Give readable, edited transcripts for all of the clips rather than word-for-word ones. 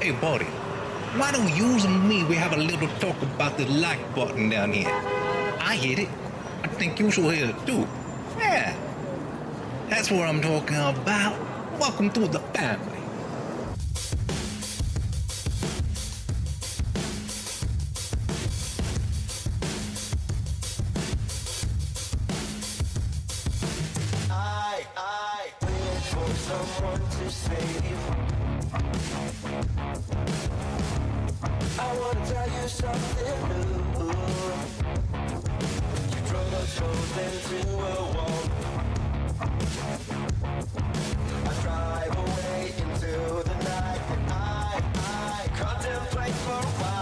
Hey, buddy, why don't you and me, we have a little talk about the like button down here? I hit it. I think you should hit it too. Yeah, that's what I'm talking about. Welcome to the family. Someone to save. I wanna tell you something new. You drove us both into a wall. I drive away into the night, and I contemplate for a while.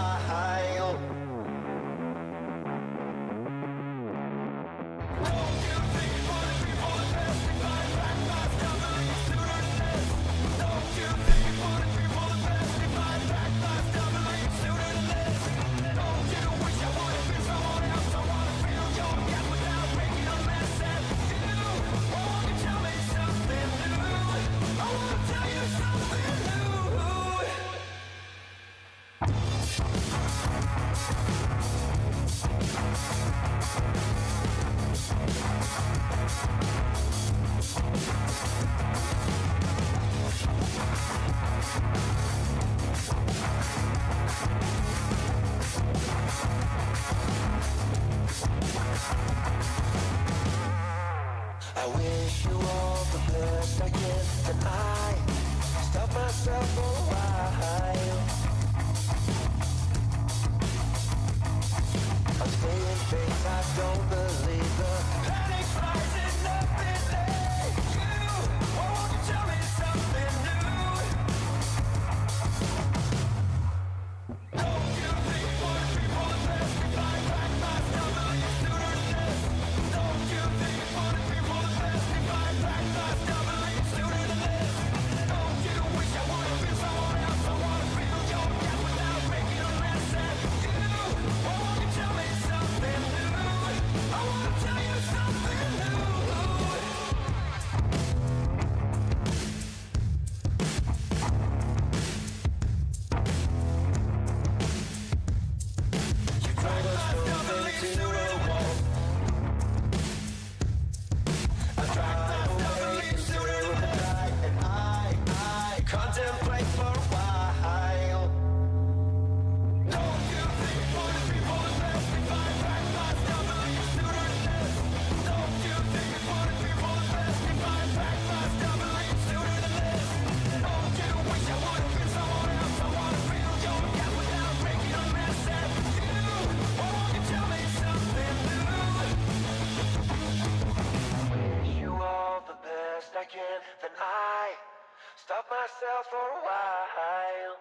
I wish you all the best I can, and I stop myself for a while. I'm staying face, I don't believe the panic's rising up in you. Won't you tell me something new? Don't you think you want to be for the best? We fight back by stumbling sooner than this. Don't you think you want to be for the best? We fight back by stumbling sooner than this. Don't you wish I would have been someone else? I want to feel your gap without making a mess at you. Won't you tell me something new? I want to tell you something new. You drove us both into a wall. I drive away into the night, and I contemplate for a while. Don't you think you want to be for the best? We fight back by stumbling sooner than this. Don't you think you want to be for the best? We fight back by stumbling sooner than this. Don't you wish I would have been someone else? I want to feel your gap without making a mess at you. Won't you tell me something new? Wish you all the best I can, then I stop myself for a while.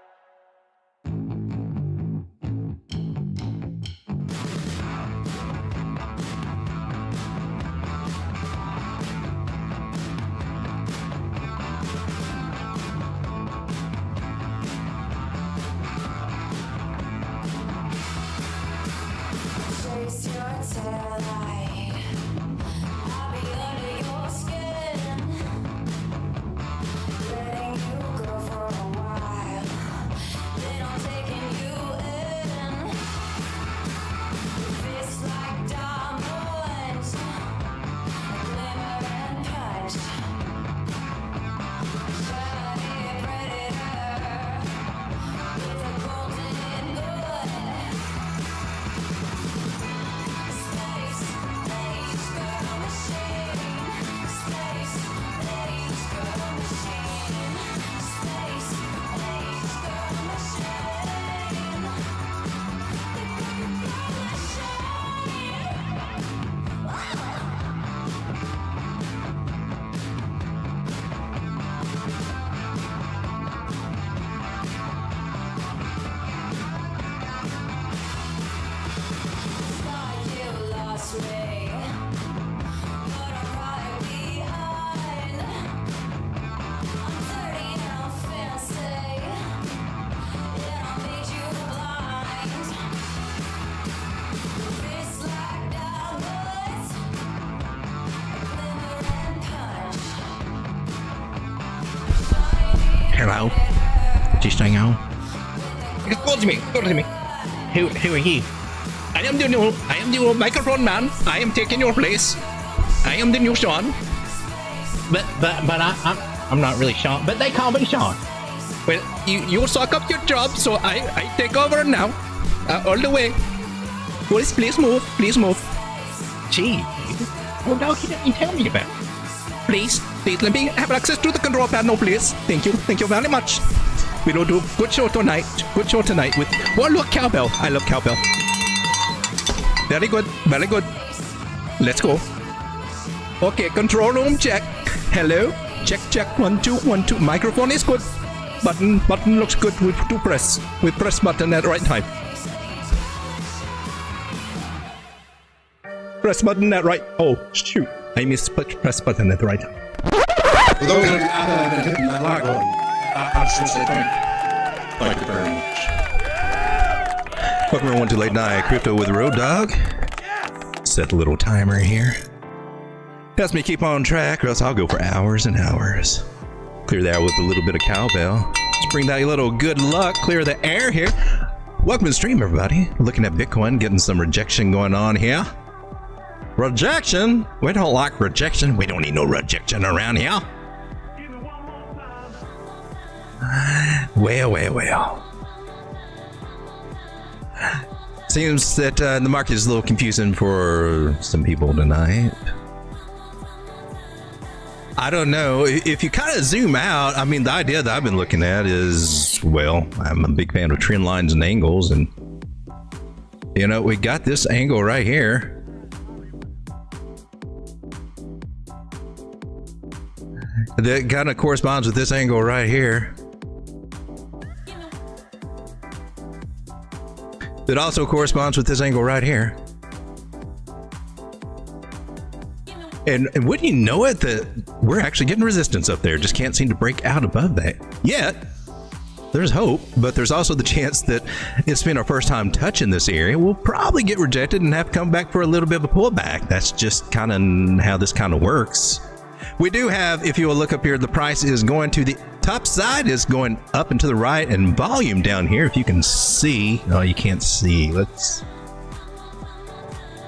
Chase your tail light. I'll be under your skin, letting you go for a while. Then I'm taking you in. Fists like diamonds, glimmer and punch. Shiny predator with a golden gun. Space age girl machine. Space age girl machine. Space age girl machine. Thought you lost me, but I'm right behind. I'm dirty and I'm fancy, and I'll make you blind. Fists like diamonds, glimmer and punch. Hello, just hang on. Excuse me. Who are you? I am the new microphone man. I am taking your place. I am the new Sean. But I'm not really Sean. But they call me Sean. Well, you suck up your job, so I take over now. All the way. Please move. Gee, what dog you didn't tell me about? Please let me have access to the control panel, please. Thank you very much. We will do good show tonight with one look cowbell. I love cowbell. Very good. Let's go. Okay, control room check. Hello. Check. 1 2. Microphone is good. Button looks good. We press button at the right time. Press button at right. Oh shoot! I missed press button at the right time. For those of you out there that hitting that like button, I should say thank you very much. Welcome everyone to Late Night Crypto with Road Dog. Set the little timer here. Helps me keep on track, or else I'll go for hours and hours. Clear the air with a little bit of cowbell. Let's bring that little good luck. Clear the air here. Welcome to the stream, everybody. Looking at Bitcoin, getting some rejection going on here. Rejection? We don't like rejection. We don't need no rejection around here. Well. Seems that the market is a little confusing for some people tonight. I don't know. If you kind of zoom out, I mean, the idea that I've been looking at is, well, I'm a big fan of trend lines and angles. And, you know, we got this angle right here. That kind of corresponds with this angle right here. That also corresponds with this angle right here. And wouldn't you know it, that we're actually getting resistance up there. Just can't seem to break out above that yet. There's hope, but there's also the chance that it's been our first time touching this area. We'll probably get rejected and have to come back for a little bit of a pullback. That's just kind of how this kind of works. We do have, if you will look up here, the price is going to the top side, is going up and to the right, and volume down here, if you can see. No, you can't see. Let's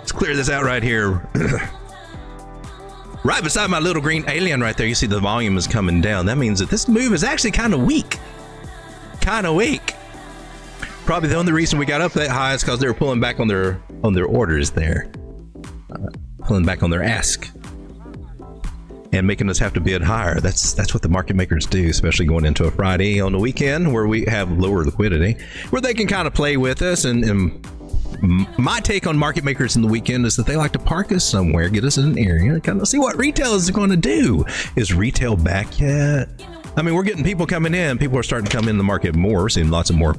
clear this out right here. Right beside my little green alien right there, you see the volume is coming down. That means that this move is actually kind of weak. Probably the only reason we got up that high is because they were pulling back on their orders there. Pulling back on their ask. And making us have to bid higher. That's what the market makers do, especially going into a Friday on the weekend where we have lower liquidity, where they can kind of play with us. And my take on market makers in the weekend is that they like to park us somewhere, get us in an area, kind of see what retail is going to do. Is retail back yet? I mean, we're getting people coming in. People are starting to come in the market more. We're seeing lots of more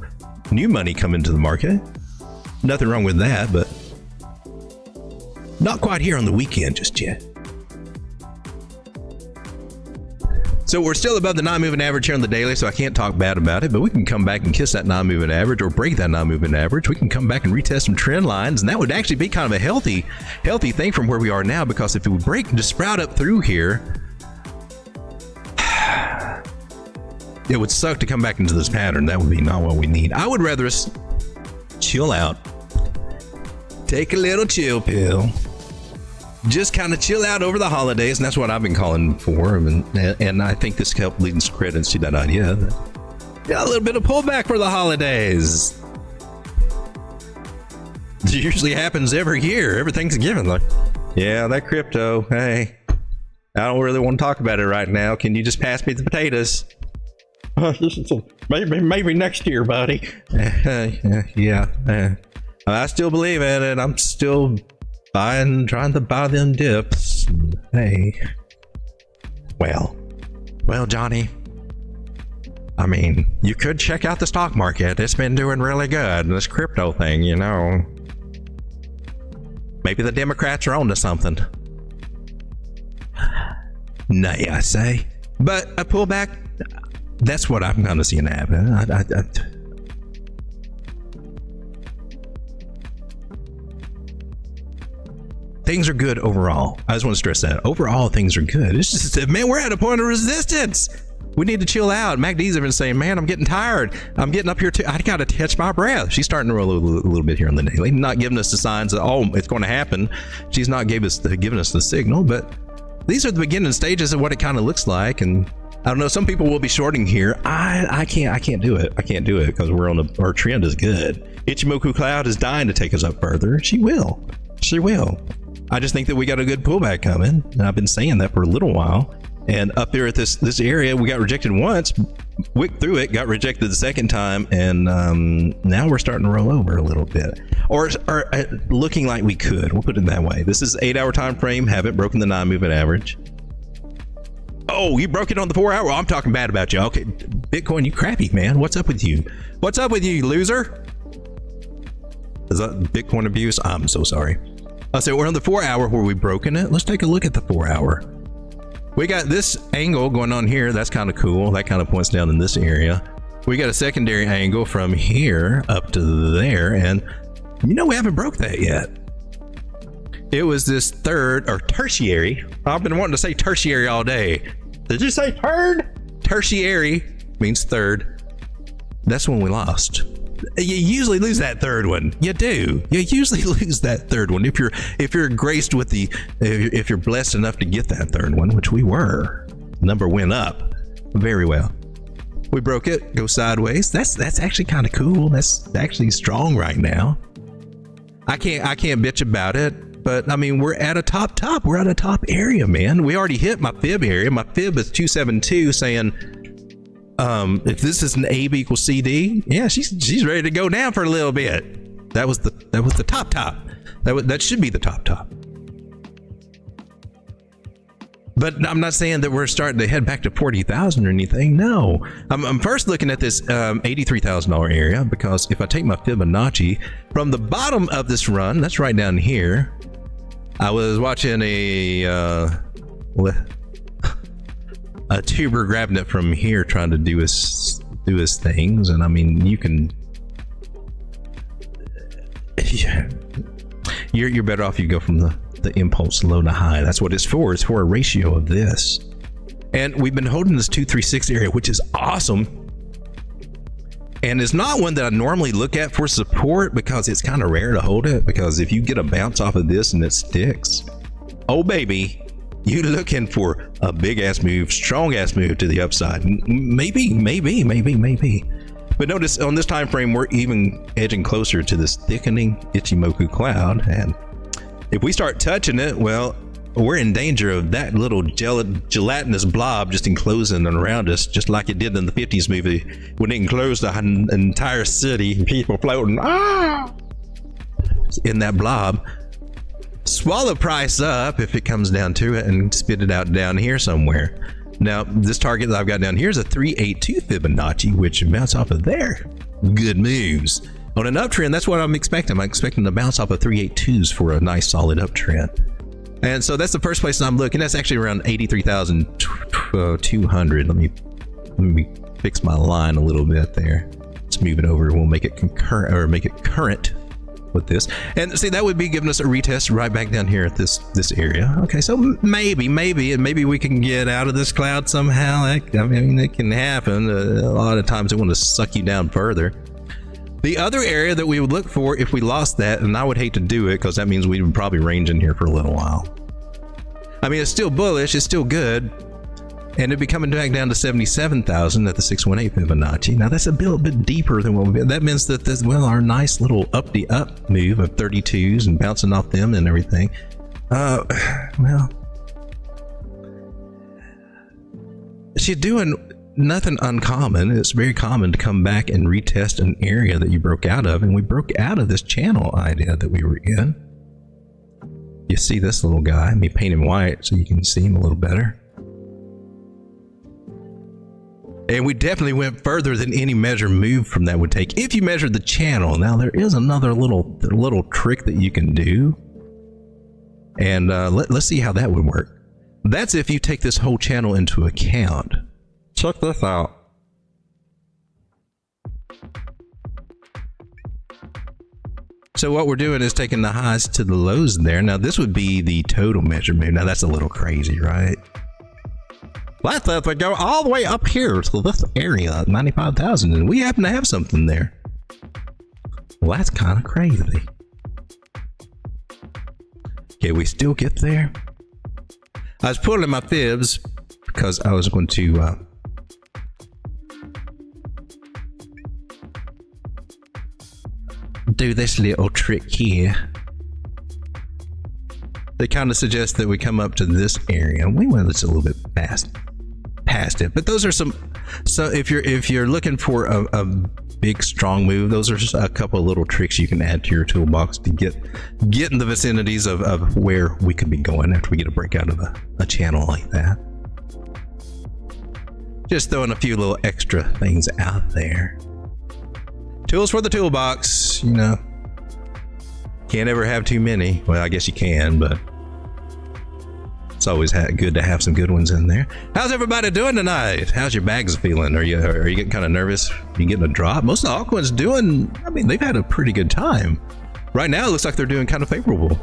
new money come into the market. Nothing wrong with that, but not quite here on the weekend just yet. So we're still above the non-moving average here on the daily, so I can't talk bad about it, but we can come back and kiss that non-moving average or break that non-moving average. We can come back and retest some trend lines, and that would actually be kind of a healthy thing from where we are now, because if we break and just sprout up through here, it would suck to come back into this pattern. That would be not what we need. I would rather us chill out, take a little chill pill, just kind of chill out over the holidays, and that's what I've been calling for. And I think this helped lead some credence to that idea. Yeah, a little bit of pullback for the holidays. It usually happens every year, every Thanksgiving. Like, yeah, that crypto. Hey, I don't really want to talk about it right now. Can you just pass me the potatoes? Maybe next year, buddy. Yeah. I still believe in it. I'm still trying to buy them dips. Hey, well, Johnny, I mean, you could check out the stock market. It's been doing really good. This crypto thing, you know, maybe the Democrats are onto something. Nay, I say, but a pullback, that's what I'm gonna see happen. Things are good overall. I just want to stress that. Overall, things are good. It's just that, man, we're at a point of resistance. We need to chill out. MACD's even saying, man, I'm getting tired. I'm getting up here too. I got to catch my breath. She's starting to roll a little bit here on the daily, not giving us the signs that, oh, it's going to happen. She's not giving us the signal, but these are the beginning stages of what it kind of looks like. And I don't know, some people will be shorting here. I can't do it. I can't do it because we're on our trend is good. Ichimoku Cloud is dying to take us up further. She will. I just think that we got a good pullback coming, and I've been saying that for a little while. And up there at this area, we got rejected once, wicked through it, got rejected the second time, and now we're starting to roll over a little bit, or looking like we could. We'll put it that way. This is 8-hour time frame. Haven't broken the 9-moving average. Oh, you broke it on the 4-hour? Well, I'm talking bad about you. Okay, Bitcoin, you crappy, man. What's up with you? What's up with you, loser? Is that Bitcoin abuse? I'm so sorry. So we're on the 4-hour where we've broken it. Let's take a look at the 4-hour. We got this angle going on here. That's kind of cool. That kind of points down in this area. We got a secondary angle from here up to there. And you know, we haven't broke that yet. It was this third or tertiary. I've been wanting to say tertiary all day. Did you say third? Tertiary means third. That's when we lost. You usually lose that third one. You do. You usually lose that third one if you're graced with if you're blessed enough to get that third one, which we were. Number went up very well. We broke it, go sideways. That's actually kind of cool. That's actually strong right now. I can't bitch about it, but I mean, we're at a top. We're at a top area, man. We already hit my fib area. My fib is 272, saying if this is an AB equals CD, yeah, she's ready to go down for a little bit. That was the top. That should be the top. But I'm not saying that we're starting to head back to 40,000 or anything. No, I'm first looking at this $83,000 area, because if I take my Fibonacci from the bottom of this run, that's right down here. I was watching a tuber grabbing it from here, trying to do his things, and I mean, you can. You're better off you go from the impulse low to high. That's what it's for. It's for a ratio of this. And we've been holding this 236 area, which is awesome. And it's not one that I normally look at for support, because it's kind of rare to hold it, because if you get a bounce off of this and it sticks, oh baby, you're looking for a big ass move, strong ass move to the upside. Maybe. But notice on this time frame, we're even edging closer to this thickening Ichimoku cloud, and if we start touching it, well, we're in danger of that little gelatinous blob just enclosing around us, just like it did in the 50s movie when it enclosed the entire city and people floating in that blob. Swallow price up if it comes down to it, and spit it out down here somewhere. Now, this target that I've got down here is a 382 Fibonacci, which bounce off of there. Good moves. On an uptrend, that's what I'm expecting. I'm expecting to bounce off of 382s for a nice solid uptrend. And so that's the first place I'm looking. That's actually around 83,200. Let me fix my line a little bit there. Let's move it over. We'll make it concurrent, or make it current with this. And see, that would be giving us a retest right back down here at this area. Okay, so maybe we can get out of this cloud somehow. I mean, it can happen. A lot of times they want to suck you down further. The other area that we would look for if we lost that, and I would hate to do it because that means we would probably range in here for a little while. I mean, it's still bullish, it's still good, and it'd be coming back down to 77,000 at the 618 Fibonacci. Now that's a little bit deeper than what we've been. That means that this, well, our nice little up move of 32s and bouncing off them and everything. Well, she's doing nothing uncommon. It's very common to come back and retest an area that you broke out of, and we broke out of this channel idea that we were in. You see this little guy. Let me paint him white so you can see him a little better. And we definitely went further than any measure move from that would take if you measured the channel. Now there is another little trick that you can do, and let's see how that would work. That's if you take this whole channel into account. Check this out. So what we're doing is taking the highs to the lows there. Now this would be the total measure move. Now that's a little crazy, right? Let's go all the way up here to this area, 95,000, and we happen to have something there. Well, that's kind of crazy. Okay, we still get there. I was pulling my fibs because I was going to do this little trick here. They kind of suggest that we come up to this area. We went just a little bit past it, but those are some. So if you're looking for a big strong move, those are just a couple of little tricks you can add to your toolbox to get in the vicinities of where we could be going after we get a breakout of a channel like that. Just throwing a few little extra things out there. Tools for the toolbox, you know. Can't ever have too many. Well, I guess you can, but it's always good to have some good ones in there. How's everybody doing tonight? How's your bags feeling? Are you getting kind of nervous? You getting a drop? Most of the altcoins doing, I mean, they've had a pretty good time. Right now, it looks like they're doing kind of favorable.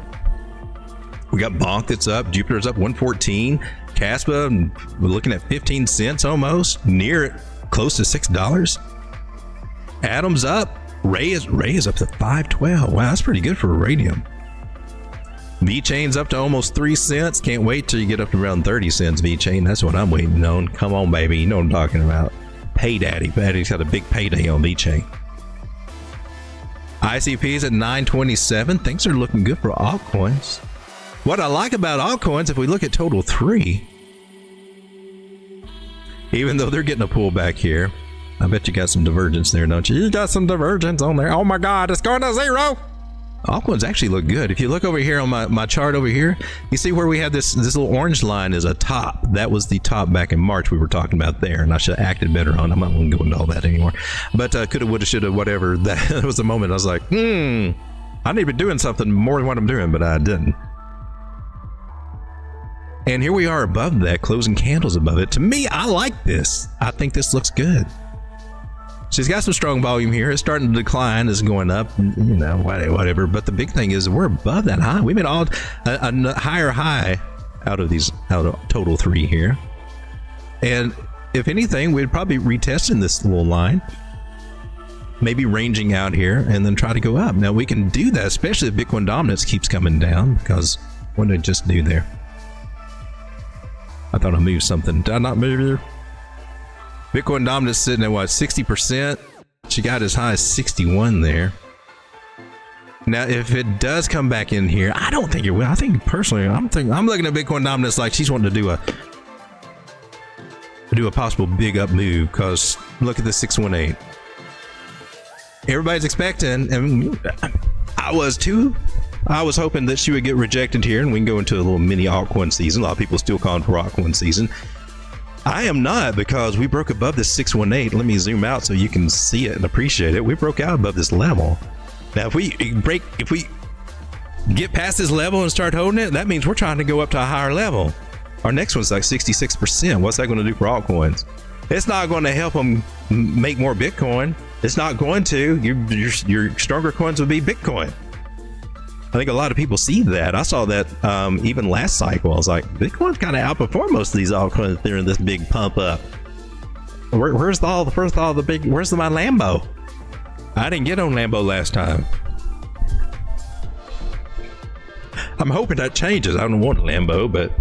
We got Bonk that's up. Jupiter's up 114. Caspa, we're looking at 15 cents almost. Near it, close to $6. Atom's up. Ray is up to 512. Wow, that's pretty good for Radium. V-Chain's up to almost 3 cents. Can't wait till you get up to around 30 cents V-Chain. That's what I'm waiting on. Come on, baby. You know what I'm talking about. Pay Daddy. Daddy's got a big payday on V-Chain. ICP's at 927. Things are looking good for altcoins. What I like about altcoins, if we look at total 3, even though they're getting a pullback here, I bet you got some divergence there, don't you? You got some divergence on there. Oh my God, it's going to 0. Altcoins actually look good. If you look over here on my chart over here, you see where we had this little orange line is a top. That was the top back in March we were talking about there, and I should have acted better on. I'm not going to go into all that anymore. But coulda, woulda, shoulda, whatever. That was the moment I was like, I need to be doing something more than what I'm doing, but I didn't. And here we are above that, closing candles above it. To me, I like this. I think this looks good. She's got some strong volume here. It's starting to decline. It's going up, you know, whatever. But the big thing is we're above that high. We made a higher high out of total 3 here. And if anything, we'd probably retesting this little line, maybe ranging out here and then try to go up. Now we can do that, especially if Bitcoin dominance keeps coming down, because what did I just do there? I thought I moved something. Did I not move here? Bitcoin dominance sitting at what, 60%? She got as high as 61 there. Now, if it does come back in here, I don't think it will. I think personally, I'm looking at Bitcoin dominance like she's wanting to do a possible big up move, because look at the 618. Everybody's expecting, and I was too. I was hoping that she would get rejected here and we can go into a little mini altcoin season. A lot of people still calling for altcoin season. I am not, because we broke above this 618. Let me zoom out so you can see it and appreciate it. We broke out above this level. Now, if we get past this level and start holding it, that means we're trying to go up to a higher level. Our next one's like 66%. What's that going to do for altcoins? It's not going to help them make more Bitcoin. It's not going to. Your stronger coins would be Bitcoin. I think a lot of people see that. I saw that even last cycle. I was like, Bitcoin's kind of outperformed most of these altcoins during this big pump up. Where's my Lambo? I didn't get on Lambo last time. I'm hoping that changes. I don't want a Lambo, but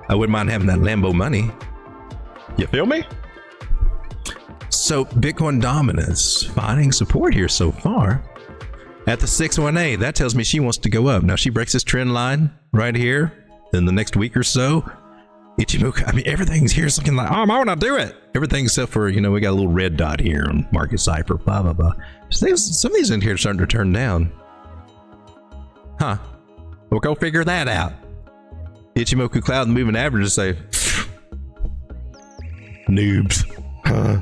I wouldn't mind having that Lambo money. You feel me? So Bitcoin dominance finding support here so far. At the 618, that tells me she wants to go up. Now she breaks this trend line right here in the next week or so. Ichimoku, I mean, everything's here is looking like, oh, I want to do it. Everything except for, you know, we got a little red dot here on Market Cipher, blah, blah, blah. Some of these in here are starting to turn down. Huh. We'll go figure that out. Ichimoku Cloud and moving averages say, noobs. Huh.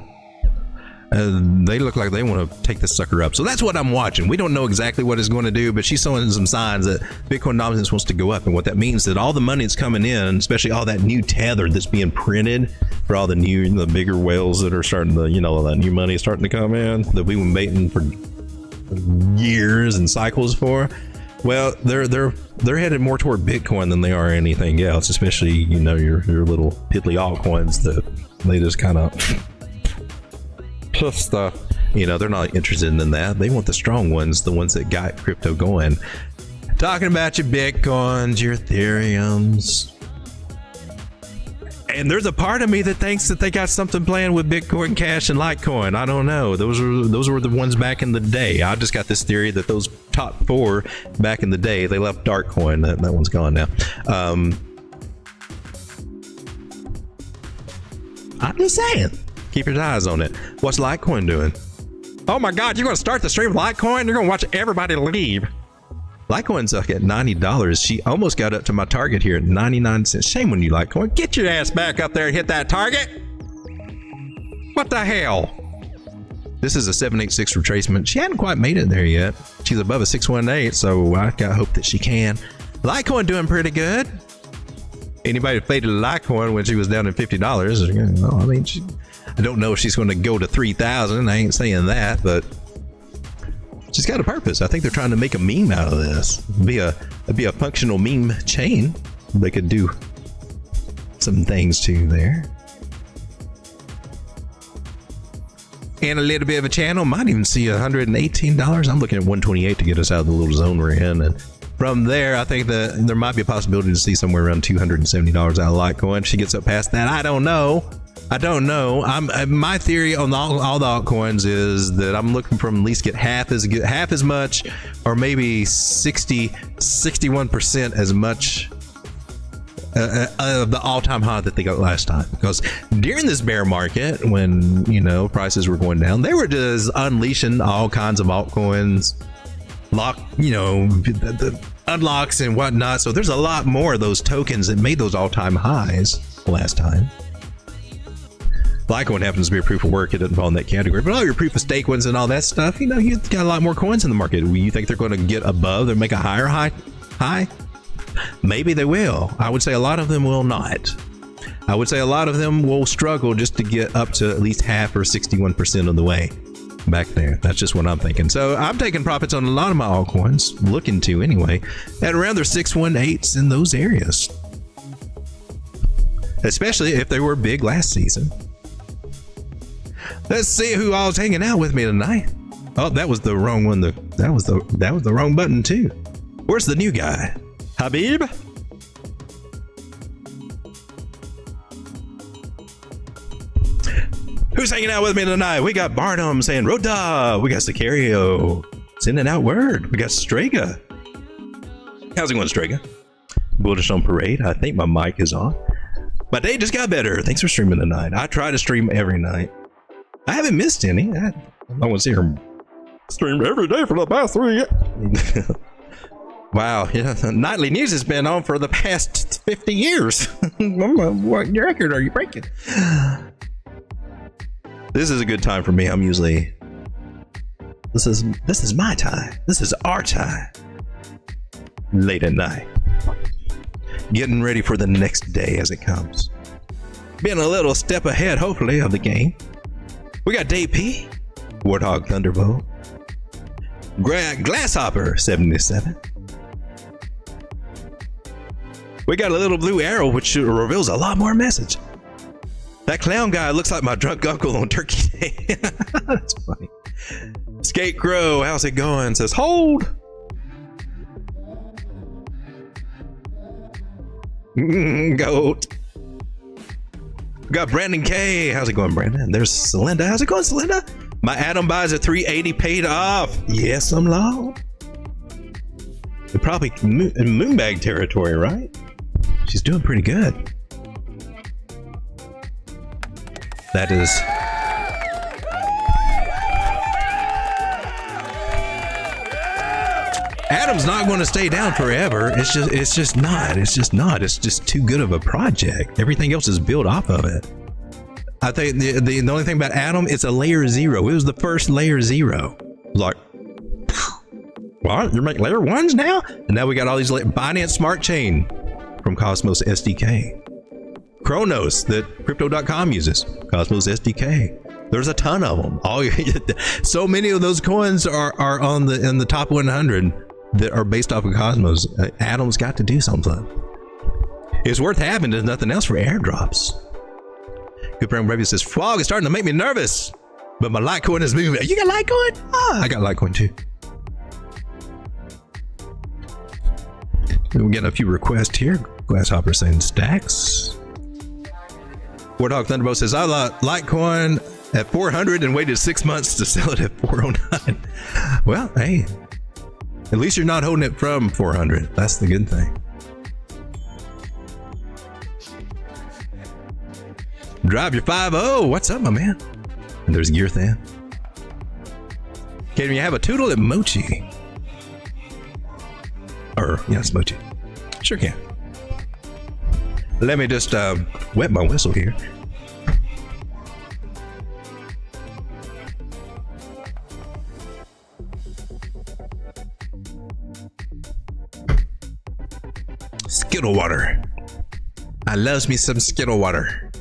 They look like they want to take this sucker up. So that's what I'm watching. We don't know exactly what it's going to do, but she's showing some signs that Bitcoin dominance wants to go up. And what that means is that all the money that's coming in, especially all that new tether that's being printed for all the bigger whales that are starting to, all that new money is starting to come in that we've been waiting for years and cycles for. Well, they're headed more toward Bitcoin than they are anything else, especially, you know, your little piddly altcoins that they just kind of stuff. You know, they're not interested in that. They want the strong ones, the ones that got crypto going. Talking about your Bitcoins, your Ethereums. And there's a part of me that thinks that they got something planned with Bitcoin Cash and Litecoin. I don't know. Those were the ones back in the day. I just got this theory that those top 4 back in the day, they left Darkcoin. That one's gone now. I'm just saying, keep your eyes on it. What's Litecoin doing? Oh my God, you're going to start the stream with Litecoin? You're going to watch everybody leave. Litecoin's up at $90. She almost got up to my target here at 99 cents. Shame on you, Litecoin. Get your ass back up there and hit that target. What the hell? This is a 786 retracement. She hadn't quite made it there yet. She's above a 618, so I got hope that she can. Litecoin doing pretty good. Anybody who played Litecoin when she was down at $50, I mean, I don't know if she's going to go to 3,000. I ain't saying that, but she's got a purpose. I think they're trying to make a meme out of this. It'd be a functional meme chain. They could do some things to there. And a little bit of a channel. Might even see $118. I'm looking at 128 to get us out of the little zone we're in. And from there, I think that there might be a possibility to see somewhere around $270 out of Litecoin. If she gets up past that, I don't know. My theory on all the altcoins is that I'm looking for them at least get half as much, or maybe 61% as much of the all-time high that they got last time. Because during this bear market, when, you know, prices were going down, they were just unleashing all kinds of altcoins, the unlocks and whatnot. So there's a lot more of those tokens that made those all-time highs last time. Litecoin happens to be a proof of work. It doesn't fall in that category. But all your proof of stake ones and all that stuff, you know, you've got a lot more coins in the market. You think they're going to get above or make a higher high? Maybe they will. I would say a lot of them will not. I would say a lot of them will struggle just to get up to at least half or 61% of the way back there. That's just what I'm thinking. So I'm taking profits on a lot of my altcoins, looking to anyway, at around their 618s in those areas. Especially if they were big last season. Let's see who all's hanging out with me tonight. Oh, that was the wrong one. That was the wrong button too. Where's the new guy? Habib? Who's hanging out with me tonight? We got Barnum saying Roda. We got Sicario sending out word. We got Strega. How's it going, Strega? Bullish on parade. I think my mic is on. My day just got better. Thanks for streaming tonight. I try to stream every night. I haven't missed any. I want to see her stream every day for the past 3 years. Wow, yeah, nightly news has been on for the past 50 years. What record are you breaking? This is a good time for me. I'm usually this is my time. This is our time. Late at night. Getting ready for the next day as it comes. Being a little step ahead, hopefully, of the game. We got Dave P, Warthog Thunderbolt, Glasshopper 77. We got a little blue arrow, which reveals a lot more message. That clown guy looks like my drunk uncle on Turkey Day. That's funny. Skate Crow, how's it going? Says hold. Goat. We got Brandon K. How's it going, Brandon? There's Celinda. How's it going, Celinda? My Atom buys at 380 paid off. Yes, I'm low. They're probably in Moonbag territory, right? She's doing pretty good. That is. Atom's not going to stay down forever. It's just not. It's just too good of a project. Everything else is built off of it. I think the only thing about Atom, it's a layer 0. It was the first layer 0. Like, what? You're making layer 1s now? And now we got all these Binance Smart Chain from Cosmos SDK. Chronos that Crypto.com uses. Cosmos SDK. There's a ton of them. So many of those coins are in the top 100 that are based off of Cosmos. Atom's got to do something. It's worth having. There's nothing else for airdrops. Good friend Brevy says, fog is starting to make me nervous, but my Litecoin is moving. You got Litecoin? Ah, I got Litecoin too. We're getting a few requests here. Glasshopper saying stacks. Warthog Thunderbolt says, I bought Litecoin at 400 and waited 6 months to sell it at 409. Well, hey, at least you're not holding it from 400. That's the good thing. Drive your 5-0. What's up, my man? And there's Gearthan. Can you have a toodle at Mochi? Or, yes, Mochi. Sure can. Let me just wet my whistle here. Skittle water. I loves me some Skittle water.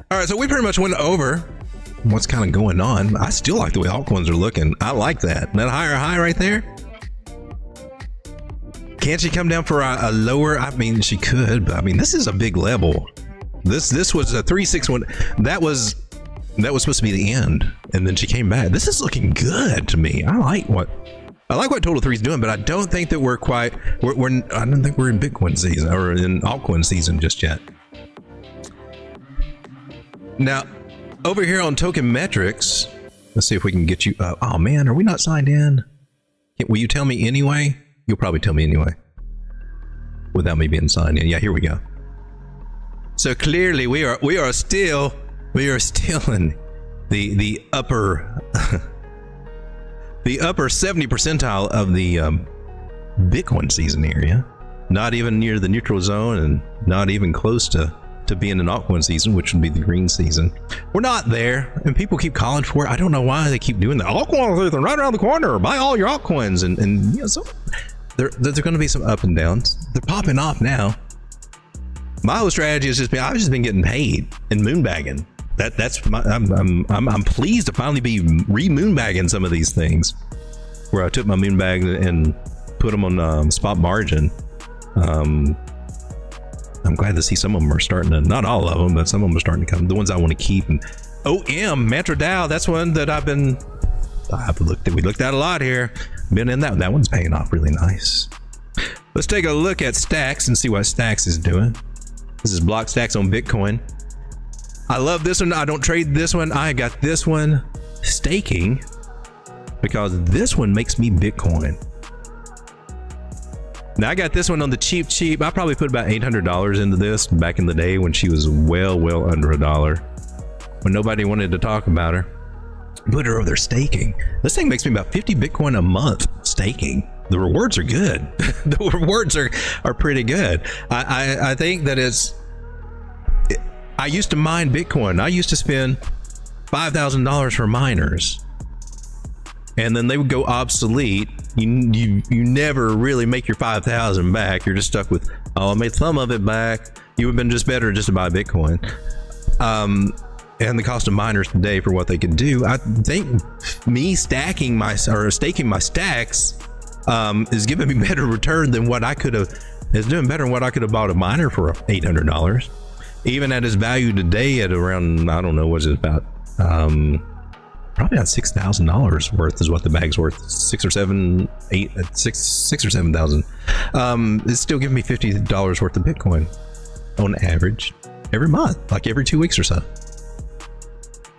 All right, so we pretty much went over what's kind of going on. I still like the way altcoins are looking. I like that. That higher high right there. Can't she come down for a lower? I mean, she could, but I mean, this is a big level. This was a 361. That was supposed to be the end, and then she came back. This is looking good to me. I like what Total 3 is doing, but I don't think that we're quite. I don't think we're in Bitcoin season or in altcoin season just yet. Now, over here on Tokenmetrics, let's see if we can get you. Oh man, are we not signed in? Will you tell me anyway? You'll probably tell me anyway, without me being signed in. Yeah, here we go. So clearly, we are still in the upper the upper 70 percentile of the Bitcoin season area. Not even near the neutral zone, and not even close to being an altcoin season, which would be the green season. We're not there, and people keep calling for it. I don't know why they keep doing that. Altcoins are right around the corner. Buy all your altcoins, and you know, so there's going to be some up and downs. They're popping off now. My whole strategy has just been, I've just been getting paid and moonbagging. That's my, I'm pleased to finally be re-moonbagging some of these things, where I took my moonbag and put them on spot margin. I'm glad to see some of them are starting to, not all of them, but some of them are starting to come. The ones I want to keep. And OM Mantra DAO, that's one that we looked at a lot here. Been in that one's paying off really nice. Let's take a look at Stacks and see what Stacks is doing. This is Block Stacks on Bitcoin. I love this one. I don't trade this one. I got this one staking because this one makes me Bitcoin. Now I got this one on the cheap. I probably put about $800 into this back in the day when she was well under $1, when nobody wanted to talk about her. Put her over there staking. This thing makes me about 50 Bitcoin a month staking. The rewards are good. The rewards are pretty good. I think that I used to mine Bitcoin. I used to spend $5,000 for miners, and then they would go obsolete. You never really make your 5,000 back. You're just stuck with, oh, I made some of it back. You would have been just better just to buy Bitcoin. And the cost of miners today for what they can do, I think me staking my stacks is giving me better return than what I could have. It's doing better than what I could have bought a miner for $800. Even at its value today at around, I don't know, what's it about? Probably about $6,000 worth is what the bag's worth. 6 or 7 or 7,000. It's still giving me $50 worth of Bitcoin on average every month, like every 2 weeks or so.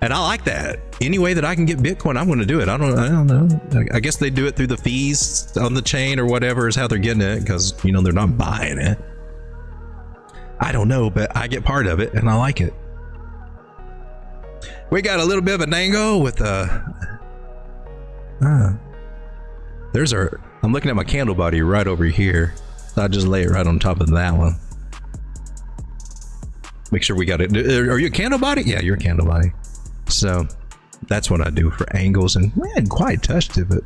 And I like that. Any way that I can get Bitcoin, I'm going to do it. I don't know. I guess they do it through the fees on the chain or whatever is how they're getting it, because you know they're not buying it. I don't know, but I get part of it and I like it. We got a little bit of a dango with there's our, I'm looking at my candle body right over here. So I just lay it right on top of that one. Make sure we got it. Are you a candle body? Yeah, you're a candle body. So that's what I do for angles, and we hadn't quite touched it, but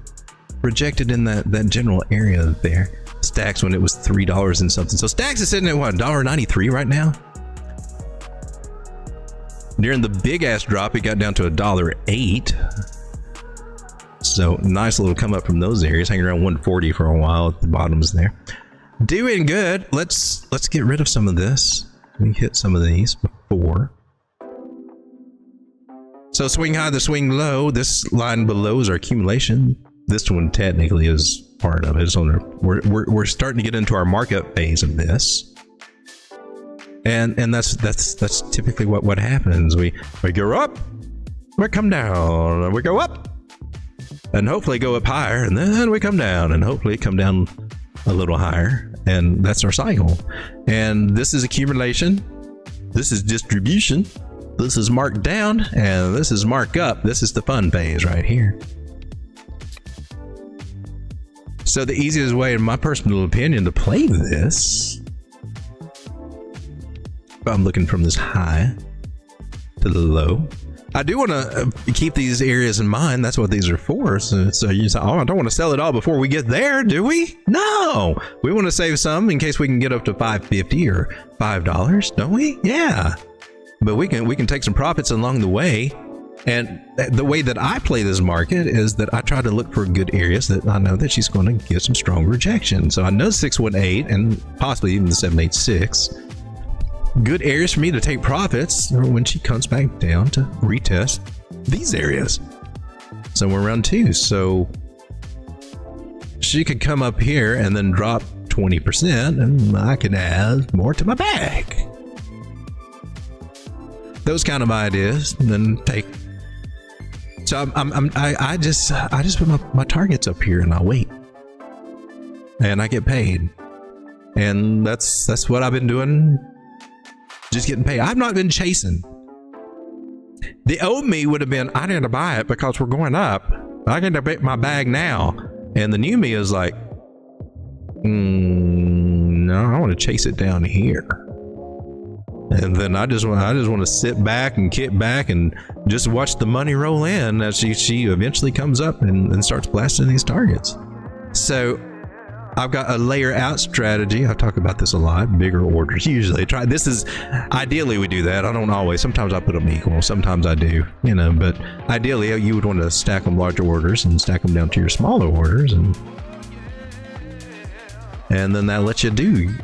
projected in that general area there. Stacks when it was $3 and something. So Stacks is sitting at what, $1.93 right now? During the big ass drop, it got down to $1.08. So nice little come up from those areas, hanging around 140 for a while at the bottoms there. Doing good. Let's get rid of some of this. We hit some of these before. So swing high, the swing low. This line below is our accumulation. This one technically is part of it. It's on we're starting to get into our markup phase of this, and that's typically what happens. We go up, we come down, we go up, and hopefully go up higher, and then we come down, and hopefully come down a little higher, and that's our cycle. And this is accumulation. This is distribution. This is mark down, and this is mark up. This is the fun phase right here. So the easiest way, in my personal opinion, to play this, if I'm looking from this high to the low, I do want to keep these areas in mind. That's what these are for. So you say, oh, I don't want to sell it all before we get there, do we? No, we want to save some in case we can get up to $5.50 or $5, don't we? Yeah. But we can take some profits along the way. And the way that I play this market is that I try to look for good areas that I know that she's going to get some strong rejection. So I know 618 and possibly even the 786. Good areas for me to take profits when she comes back down to retest these areas. Somewhere around 2. So she could come up here and then drop 20% and I can add more to my bag. Those kind of ideas, and then take. So I just put my targets up here and I wait, and I get paid, and that's what I've been doing. Just getting paid. I've not been chasing. The old me would have been, I need to buy it because we're going up. I get to bet my bag now, and the new me is like, no, I want to chase it down here. And then I just want to sit back and kick back and just watch the money roll in as she eventually comes up and starts blasting these targets. So I've got a layer out strategy. I talk about this a lot. Bigger orders usually. This is ideally we do that. I don't always. Sometimes I put them equal. Sometimes I do. But ideally you would want to stack them larger orders and stack them down to your smaller orders, and then that lets you do.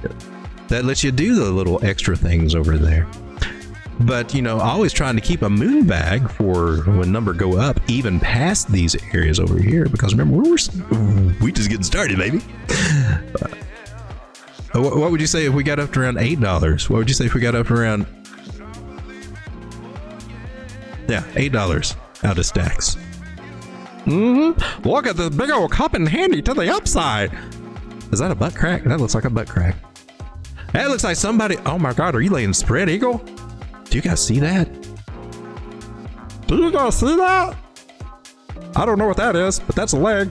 That lets you do the little extra things over there. But, always trying to keep a moon bag for when number go up, even past these areas over here. Because remember, we just getting started, baby. What would you say if we got up to around $8? What would you say if we got up to around... Yeah, $8 out of stacks. Look at the big old cup and handy to the upside. Is that a butt crack? That looks like a butt crack. That looks like somebody. Oh my God, are you laying spread eagle? Do you guys see that? Do you guys see that? I don't know what that is, but that's a leg.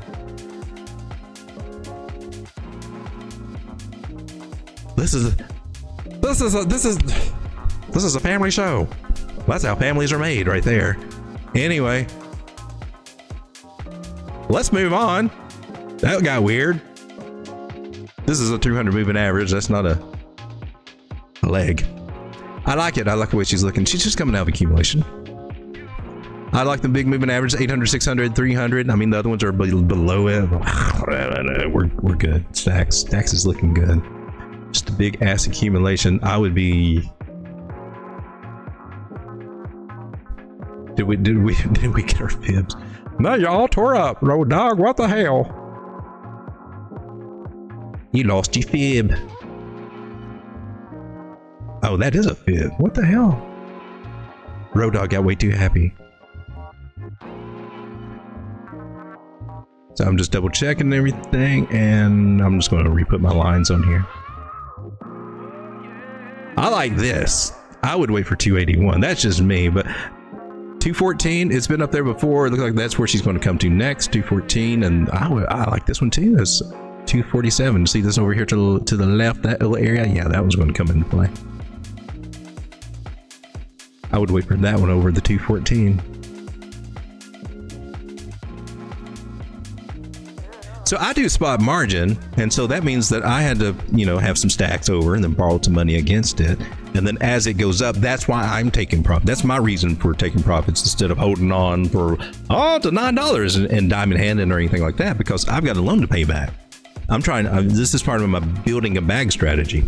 This is a family show. That's how families are made right there. Anyway, let's move on. That got weird. This is a 200 moving average. That's not a leg. I like it. I like the way she's looking. She's just coming out of accumulation. I like the big moving average, 800, 600, 300. I mean, the other ones are below it. We're good. Stacks is looking good. Just a big ass accumulation. I would be. Did we get our fibs? No, you all tore up, road dog. What the hell? You lost your fib. Oh, that is a fib. What the hell? Road dog got way too happy. So I'm just double checking everything, and I'm just going to re-put my lines on here. I like this. I would wait for 281. That's just me, but 214, it's been up there before. It looks like that's where she's going to come to next. 214, and I like this one too. That's 247. See this over here to the left, that little area? Yeah, that was going to come into play. I would wait for that one over the 214. So I do spot margin, and so that means that I had to, have some stacks over and then borrow some money against it. And then as it goes up, that's why I'm taking profit. That's my reason for taking profits instead of holding on for, to $9 and diamond handing or anything like that, because I've got a loan to pay back. I'm trying, this is part of my building a bag strategy.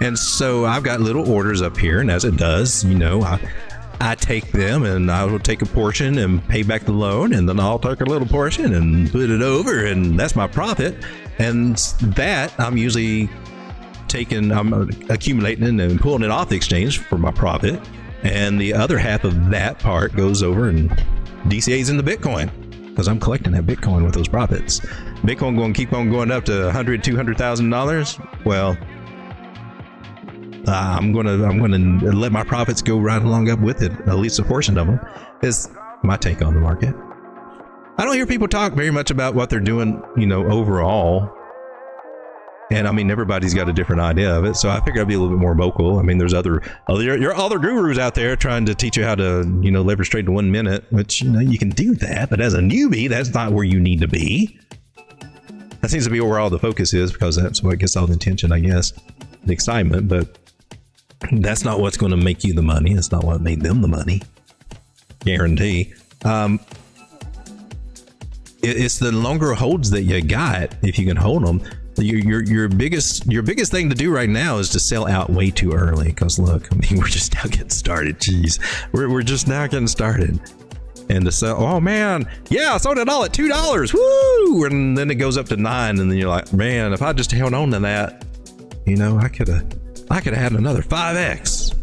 And so I've got little orders up here, and as it does, you know, I take them and I will take a portion and pay back the loan, and then I'll take a little portion and put it over, and that's my profit. And that I'm usually I'm accumulating and pulling it off the exchange for my profit. And the other half of that part goes over and DCA's into Bitcoin, because I'm collecting that Bitcoin with those profits. Bitcoin going to keep on going up to $100,000, $200,000. Well, I'm gonna let my profits go right along up with it, at least a portion of them. Is my take on the market. I don't hear people talk very much about what they're doing, you know, overall. And I mean, everybody's got a different idea of it, so I figured I'd be a little bit more vocal. I mean, there's other gurus out there trying to teach you how to, you know, leverage trade in 1 minute, which, you know, you can do that, but as a newbie, that's not where you need to be. That seems to be where all the focus is, because that's what gets all the attention, I guess, the excitement. But that's not what's going to make you the money. It's not what made them the money. Guarantee. It's the longer holds that you got, if you can hold them. Your biggest thing to do right now is to sell out way too early, because look, I mean, we're just now getting started. Jeez, we're just now getting started, and to sell, oh man, yeah, I sold it all at $2, woo, and then it goes up to $9, and then you're like, man, if I just held on to that, you know, I could have had another 5x.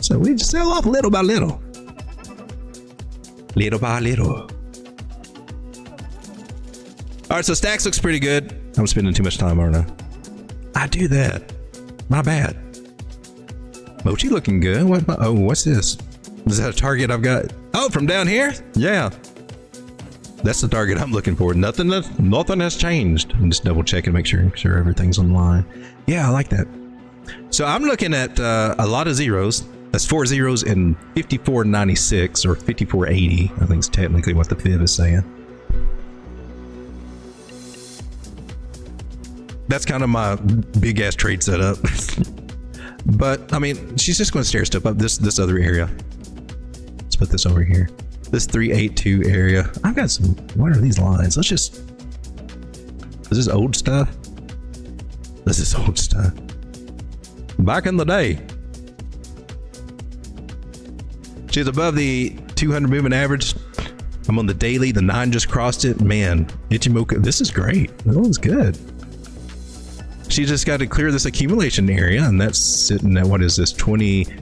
So we just sell off little by little, little by little. All right, so Stacks looks pretty good. I'm spending too much time, aren't I? I do that. My bad. Mochi looking good. What's this? Is that a target I've got? Oh, from down here? Yeah. That's the target I'm looking for. Nothing has changed. I'm just double checking, make sure everything's online. Yeah, I like that. So I'm looking at a lot of zeros. That's 4 zeros and 54.96 or 54.80. I think is technically what the fib is saying. That's kind of my big ass trade setup. But I mean, she's just going to stair step up this other area. Let's put this over here. This 382 area. I've got some, what are these lines? Is this old stuff? This is old stuff. Back in the day. She's above the 200 moving average. I'm on the daily. The 9 just crossed it. Man, Ichimoku, this is great. That looks good. She just got to clear this accumulation area, and that's sitting at, what is this, 4 zeros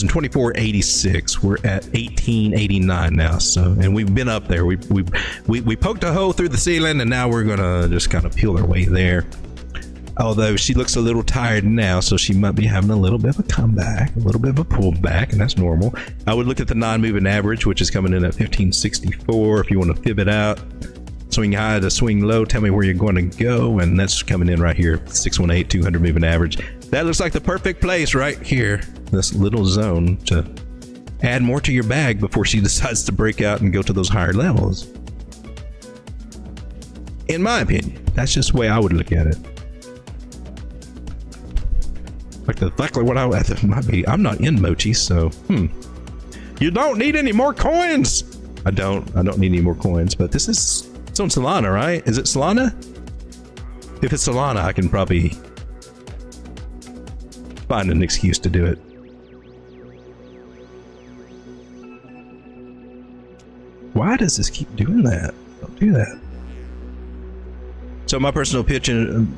and 24.86. We're at 18.89 now. So, and we've been up there. We poked a hole through the ceiling, and now we're gonna just kind of peel our way there. Although she looks a little tired now, so she might be having a little bit of a comeback, a little bit of a pullback, and that's normal. I would look at the non-moving average, which is coming in at 1564. If you want to fib it out. Swing high to swing low, tell me where you're going to go, and that's coming in right here, 618, 200 moving average. That looks like the perfect place right here, this little zone, to add more to your bag before she decides to break out and go to those higher levels. In my opinion, that's just the way I would look at it. Exactly what I might be. I'm not in Mochi, so you don't need any more coins. I don't need any more coins, but this is. It's on Solana, right? Is it Solana? If it's Solana, I can probably find an excuse to do it. Why does this keep doing that? Don't do that. So my personal opinion,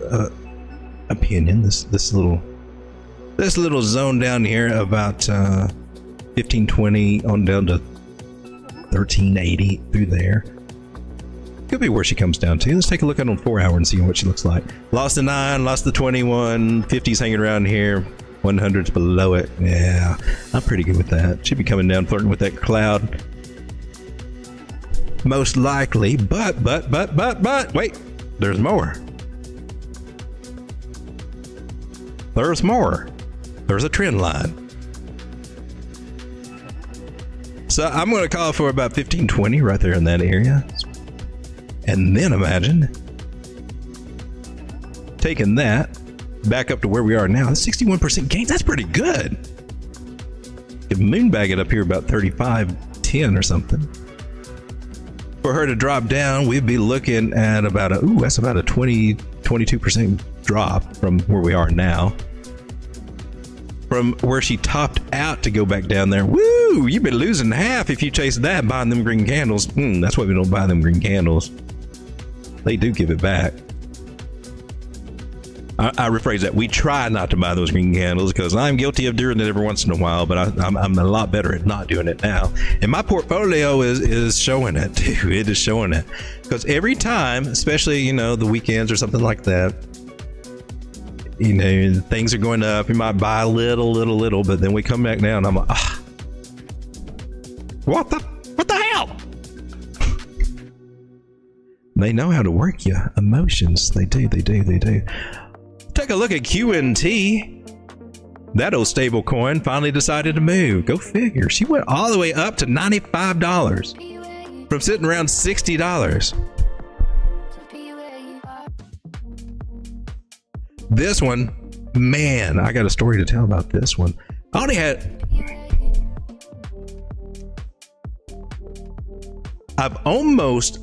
this little zone down here about 1520 on down to 1380 through there. Could be where she comes down to. Let's take a look at it on 4 hour and see what she looks like. Lost the 9, lost the 21, 50's hanging around here, 100's below it. Yeah, I'm pretty good with that. She'd be coming down, flirting with that cloud. Most likely, but, wait, there's more. There's more. There's a trend line. So I'm going to call for about 1520 right there in that area. And then imagine taking that back up to where we are now. That's 61% gains. That's pretty good. If moonbag it up here about 35.10 or something. For her to drop down, we'd be looking at about that's about a 22% drop from where we are now. From where she topped out to go back down there. Woo! You've been losing half if you chase that buying them green candles. That's why we don't buy them green candles. They do give it back. I rephrase that. We try not to buy those green candles because I'm guilty of doing it every once in a while, but I'm a lot better at not doing it now. And my portfolio is showing it too. It is showing it because every time, especially, the weekends or something like that, things are going up. You might buy a little, but then we come back down. I'm like, what the hell? They know how to work your emotions. They do. Take a look at QNT. That old stable coin finally decided to move. Go figure. She went all the way up to $95 from sitting around $60. This one, man, I got a story to tell about this one. I only had... I've almost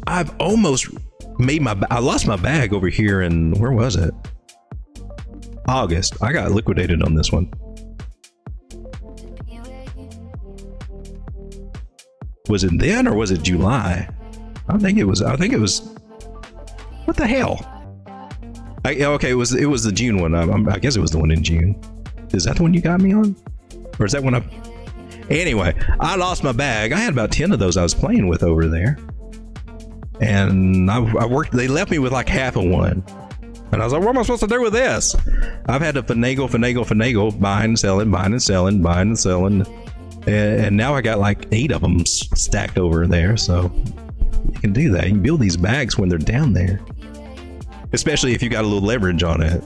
made I lost my bag over here in, where was it? August. I got liquidated on this one. Was it then or was it July? I think it was, what the hell? Okay, it was the June one. I guess it was the one in June. Is that the one you got me on? Or is that one Anyway, I lost my bag. I had about 10 of those I was playing with over there. And I worked, they left me with like half of one. And I was like, what am I supposed to do with this? I've had to finagle, buying and selling. And now I got like 8 of them stacked over there. So you can do that. You can build these bags when they're down there. Especially if you got a little leverage on it.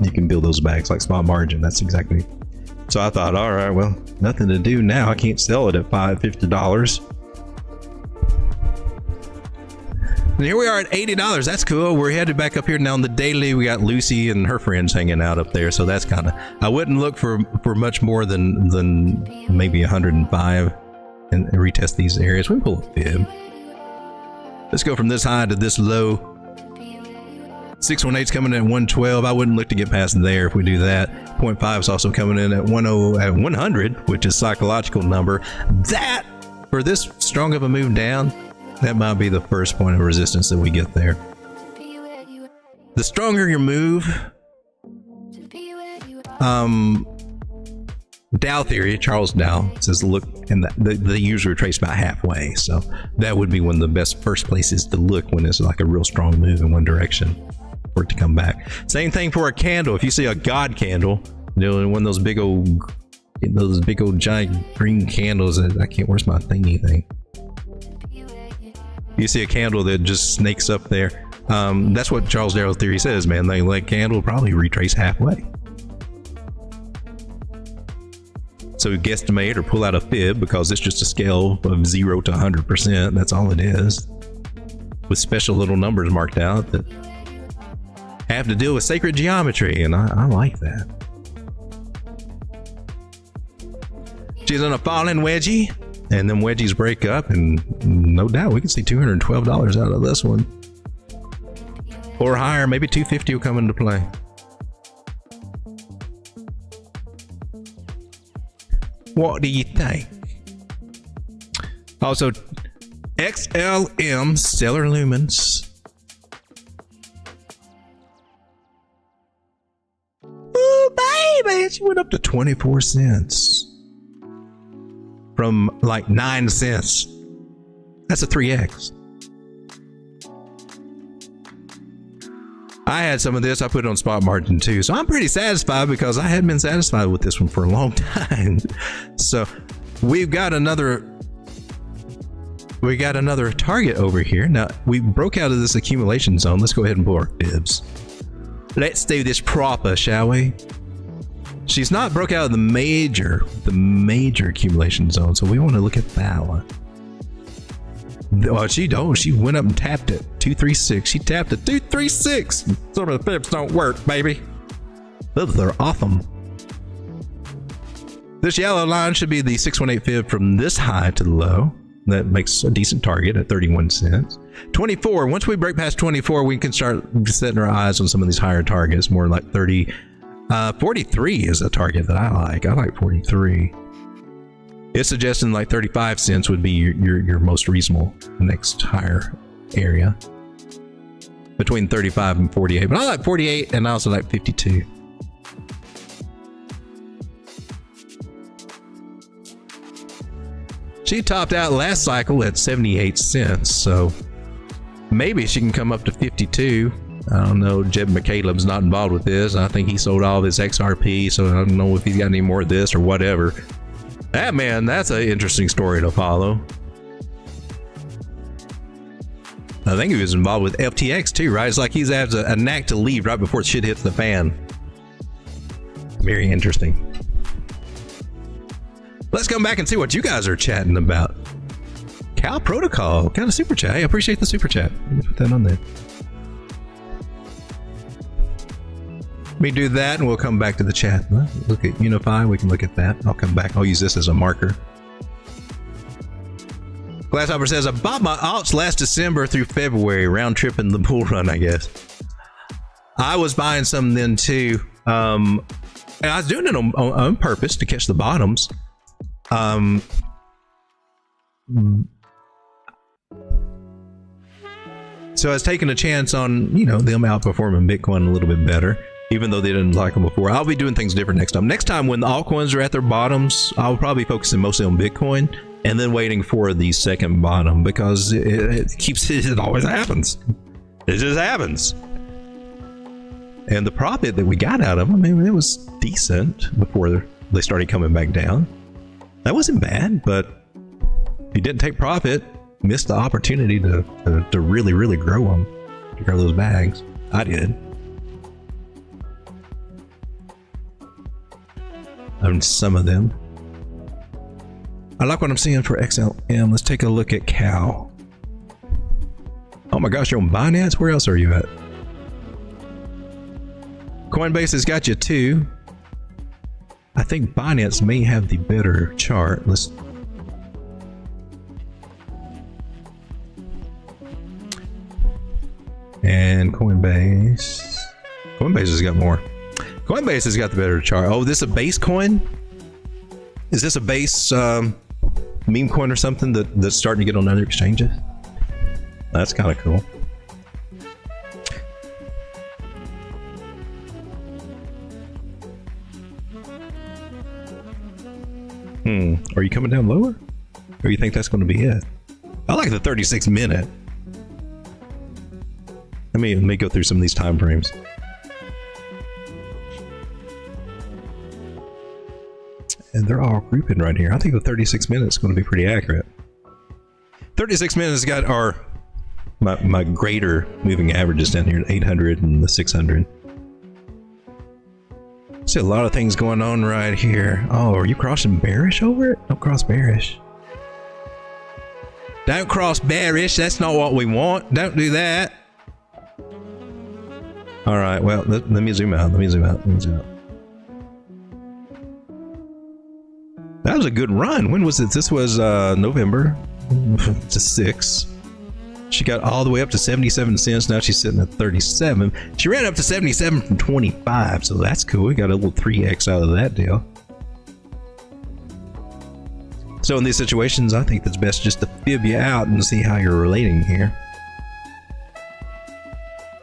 You can build those bags like spot margin. That's exactly. So I thought, all right, well, nothing to do now. I can't sell it at $50. And here we are at $80. That's cool. We're headed back up here now on the daily. We got Lucy and her friends hanging out up there. So that's kind of, I wouldn't look for much more than maybe 105 and retest these areas. We pull a fib. Let's go from this high to this low. 618's coming in at 112. I wouldn't look to get past there if we do that. 0.5 is also coming in at 100, which is psychological number. That, for this strong of a move down, that might be the first point of resistance that we get there. The stronger your move, Dow theory, Charles Dow says, look, and the usually retrace about halfway. So that would be one of the best first places to look when it's like a real strong move in one direction for it to come back. Same thing for a candle. If you see a God candle, one of those big old giant green candles, I can't, where's my thingy thing? You see a candle that just snakes up there. That's what Charles Darrow theory says, man. That candle will probably retrace halfway. So guesstimate or pull out a fib, because it's just a scale of 0 to 100%. That's all it is, with special little numbers marked out that have to deal with sacred geometry, and I like that. She's on a falling wedgie, and then wedgies break up, and no doubt we can see $212 out of this one, or higher. Maybe 250 will come into play. What do you think? Also, XLM Stellar Lumens. Ooh, baby, she went up to 24 cents from like 9 cents. That's a 3x. I had some of this. I put it on spot margin too, so I'm pretty satisfied, because I hadn't been satisfied with this one for a long time. So we've got another target over here. Now we broke out of this accumulation zone. Let's go ahead and pull our fibs. Let's do this proper, shall we? She's not broke out of the major accumulation zone, so we want to look at that one. Well, she went up and tapped it. 236. She tapped it. 236. Some of the fibs don't work, baby. Those are awesome. This yellow line should be the 618 fib from this high to the low. That makes a decent target at 31 cents. 24, once we break past 24, we can start setting our eyes on some of these higher targets, more like 30. 43 is a target that I like. I like 43. It's suggesting like 35 cents would be your most reasonable next higher area. Between 35 and 48. But I like 48 and I also like 52. She topped out last cycle at 78 cents, so maybe she can come up to 52. I don't know. Jeb McCaleb's not involved with this. I think he sold all of his XRP, so I don't know if he's got any more of this or whatever. That man, that's an interesting story to follow. I think he was involved with FTX too, right? It's like he's has a knack to leave right before shit hits the fan. Very interesting. Let's come back and see what you guys are chatting about. Cal Protocol got a super chat. I appreciate the super chat. Let me put that on there. Let me do that and we'll come back to the chat. Look at Unify. We can look at that. I'll come back. I'll use this as a marker. Glasshopper says, I bought my alts last December through February, round tripping the bull run, I guess. I was buying some then too. And I was doing it on purpose to catch the bottoms. So I was taking a chance on, you know, them outperforming Bitcoin a little bit better, even though they didn't like them before. I'll be doing things different next time. Next time when the altcoins are at their bottoms, I'll probably be focusing mostly on Bitcoin and then waiting for the second bottom because it always happens. It just happens. And the profit that we got out of them, I mean, it was decent before they started coming back down. That wasn't bad, but if you didn't take profit, missed the opportunity to really, really grow them, to grow those bags. I did. Owned some of them. I like what I'm seeing for XLM. Let's take a look at Cal. Oh my gosh, you're on Binance? Where else are you at? Coinbase has got you too. I think Binance may have the better chart. And Coinbase has got more. Coinbase has got the better chart. Oh, this is a base coin? Is this a base meme coin or something that's starting to get on other exchanges? That's kind of cool. Are you coming down lower? Or you think that's going to be it? I like the 36 minute. Let me go through some of these time frames. And they're all grouping right here. I think the 36 minutes is going to be pretty accurate. 36 minutes got my greater moving averages down here at 800 and the 600. See a lot of things going on right here. Oh, are you crossing bearish over it? Don't cross bearish. Don't cross bearish. That's not what we want. Don't do that. All right. Well, let me zoom out. Let me zoom out. That was a good run. When was it? This was November to 6. She got all the way up to 77 cents. Now she's sitting at 37. She ran up to 77 from 25, so that's cool. We got a little 3x out of that deal. So in these situations, I think it's best just to fib you out and see how you're relating here.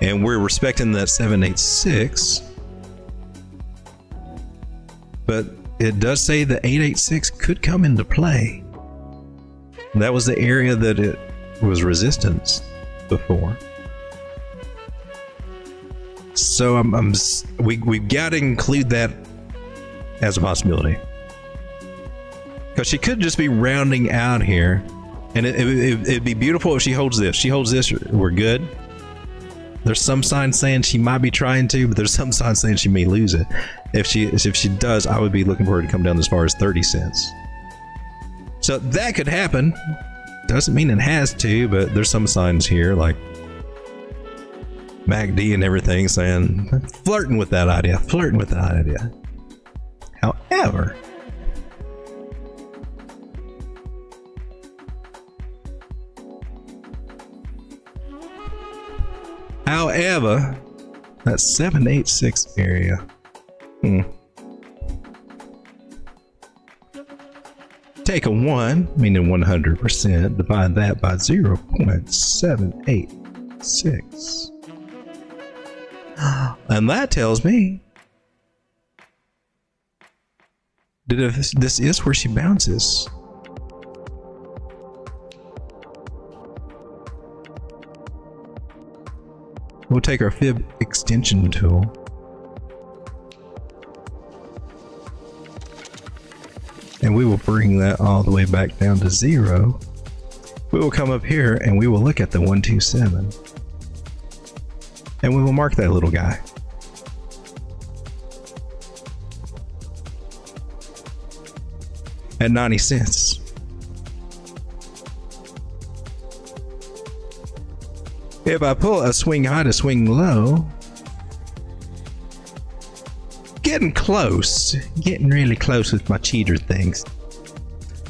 And we're respecting that 786. But it does say the 886 could come into play. That was the area that it was resistance before. So we've got to include that as a possibility. Because she could just be rounding out here. And it'd be beautiful if she holds this. She holds this, we're good. There's some signs saying she might be trying to, but there's some signs saying she may lose it. If she does, I would be looking for her to come down as far as 30 cents. So that could happen. Doesn't mean it has to, but there's some signs here like MACD and everything saying, flirting with that idea. However, that 786 area. Take a 1, meaning 100%, divide that by 0.786. And that tells me that if this is where she bounces, we'll take our fib extension tool and we will bring that all the way back down to 0. We will come up here and we will look at the 127 and we will mark that little guy. At 90 cents. If I pull a swing high to swing low, getting really close with my cheater things.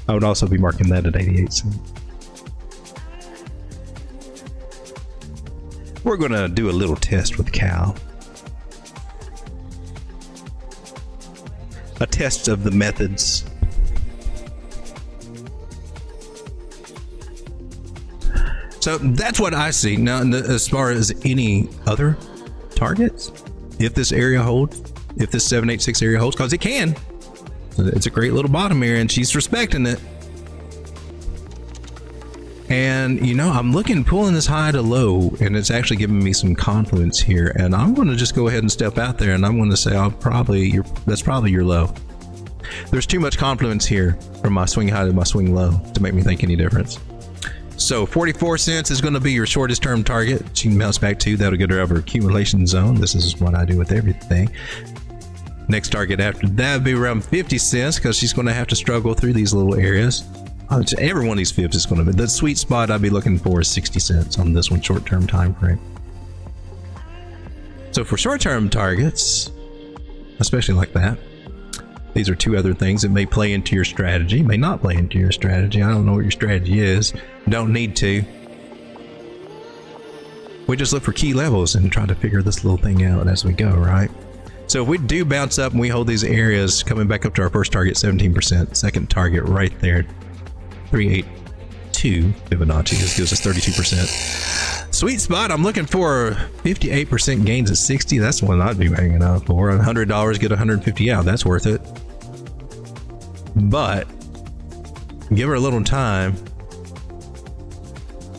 I would also be marking that at 88 cents. We're gonna do a little test with Cal. A test of the methods. So that's what I see. Now, as far as any other targets, if this area holds, if this 786 area holds, because it can. It's a great little bottom area and she's respecting it. And, you know, I'm pulling this high to low and it's actually giving me some confluence here. And I'm going to just go ahead and step out there and I'm going to say, that's probably your low. There's too much confluence here from my swing high to my swing low to make me think any difference. So 44 cents is going to be your shortest term target. She can bounce back to. That'll get her over accumulation zone. This is what I do with everything. Next target after that would be around 50 cents because she's going to have to struggle through these little areas. Every one of these fibs is going to be. The sweet spot I'd be looking for is 60 cents on this one, short-term time frame. So for short-term targets, especially like that, these are two other things that may play into your strategy, may not play into your strategy. I don't know what your strategy is. Don't need to. We just look for key levels and try to figure this little thing out as we go, right? So if we do bounce up and we hold these areas, coming back up to our first target, 17%, second target right there, 382 Fibonacci. This gives us 32%. Sweet spot, I'm looking for 58% gains at 60. That's the one I'd be hanging out for. $100, get 150 out. That's worth it. But give her a little time.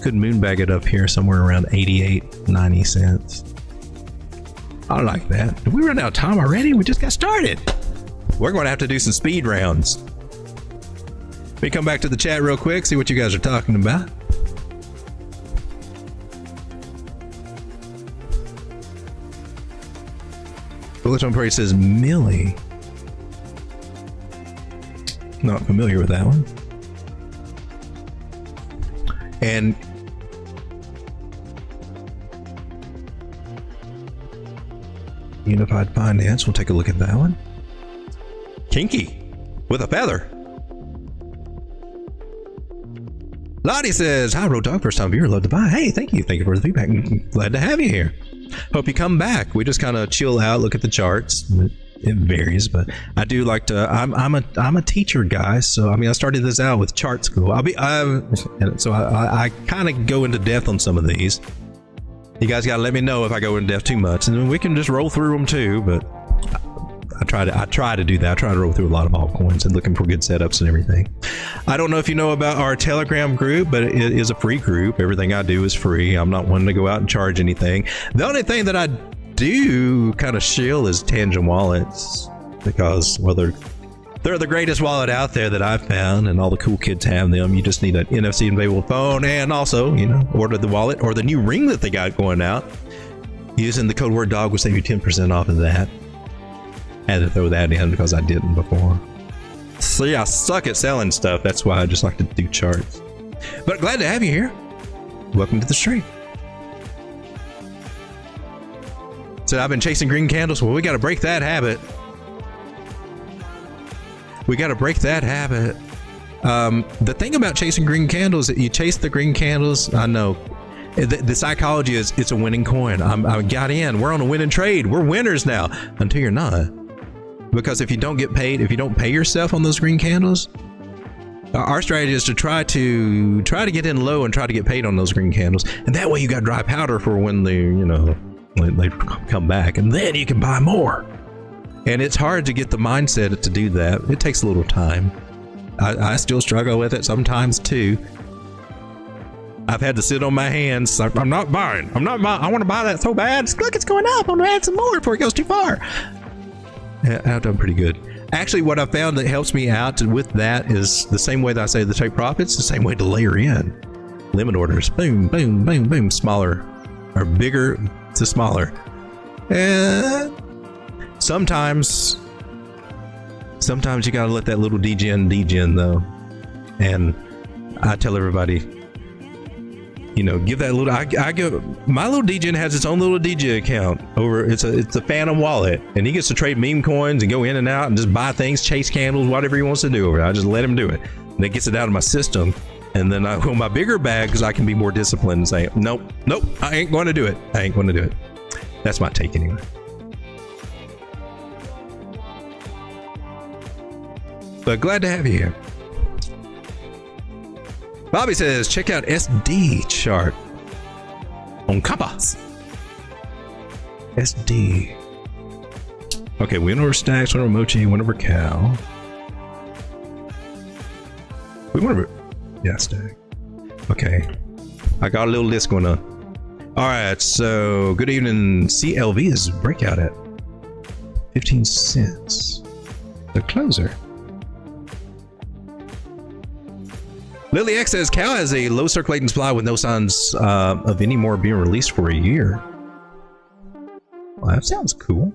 Could moonbag it up here somewhere around 88, 90 cents. I like that. Did we run out of time already? We just got started. We're going to have to do some speed rounds. Let me come back to the chat real quick, see what you guys are talking about. Bullet on Parade says Millie. Not familiar with that one. And Unified Finance, we'll take a look at that one. Kinky with a feather. Lottie says, hi Road Dog, first time viewer, love to buy. Hey, thank you for the feedback. Glad to have you here. Hope you come back. We just kind of chill out, look at the charts. It varies, but I do like to. I'm a teacher guy, so I mean I started this out with chart school. I kind of go into depth on some of these. You guys gotta let me know if I go into depth too much, and then we can just roll through them too. But I try to do that. I try to roll through a lot of altcoins and looking for good setups and everything. I don't know if you know about our Telegram group, but it is a free group. Everything I do is free. I'm not one to go out and charge anything. The only thing that I do kind of shill is Tangem wallets because, well, they're the greatest wallet out there that I've found, and all the cool kids have them. You just need an NFC enabled phone, and also, you know, order the wallet or the new ring that they got going out. Using the code word dog will save you 10% off of that. Had to throw that in because I didn't before. See, I suck at selling stuff. That's why I just like to do charts. But glad to have you here. Welcome to the stream. So I've been chasing green candles. Well, we got to break that habit. We got to break that habit. The thing about chasing green candles, you chase the green candles. I know the psychology is it's a winning coin. I got in. We're on a winning trade. We're winners now until you're not. Because if you don't get paid, if you don't pay yourself on those green candles, our strategy is to try to get in low and try to get paid on those green candles. And that way you got dry powder for when they, you know, they come back, and then you can buy more. And it's hard to get the mindset to do that. It takes a little time. I still struggle with it sometimes too. I've had to sit on my hands. I'm not buying. I want to buy that so bad. Look, it's going up. I'm going to add some more before it goes too far. Yeah, I've done pretty good. Actually, what I found that helps me out with that is the same way that I say to take profits, the same way to layer in. Limit orders. Boom, boom, boom, boom. Smaller or bigger to smaller. And sometimes you gotta let that little degen though. And I tell everybody, you know, give that little. I go. My little degen has its own little DJ account over. It's a Phantom wallet, and he gets to trade meme coins and go in and out and just buy things, chase candles, whatever he wants to do over it. I just let him do it, and it gets it out of my system. And then I go my bigger bag because I can be more disciplined and say, nope, I ain't going to do it. I ain't going to do it. That's my take anyway. But glad to have you here. Bobby says, check out SD chart on Compass. SD. Okay, went over stacks, went over mochi, went over cow. We went over, yeah, stack. Okay, I got a little list going on. All right, so good evening. CLV is breakout at 15 cents. The closer. Lily X says Cal has a low circulating supply with no signs of any more being released for a year. Well, that sounds cool.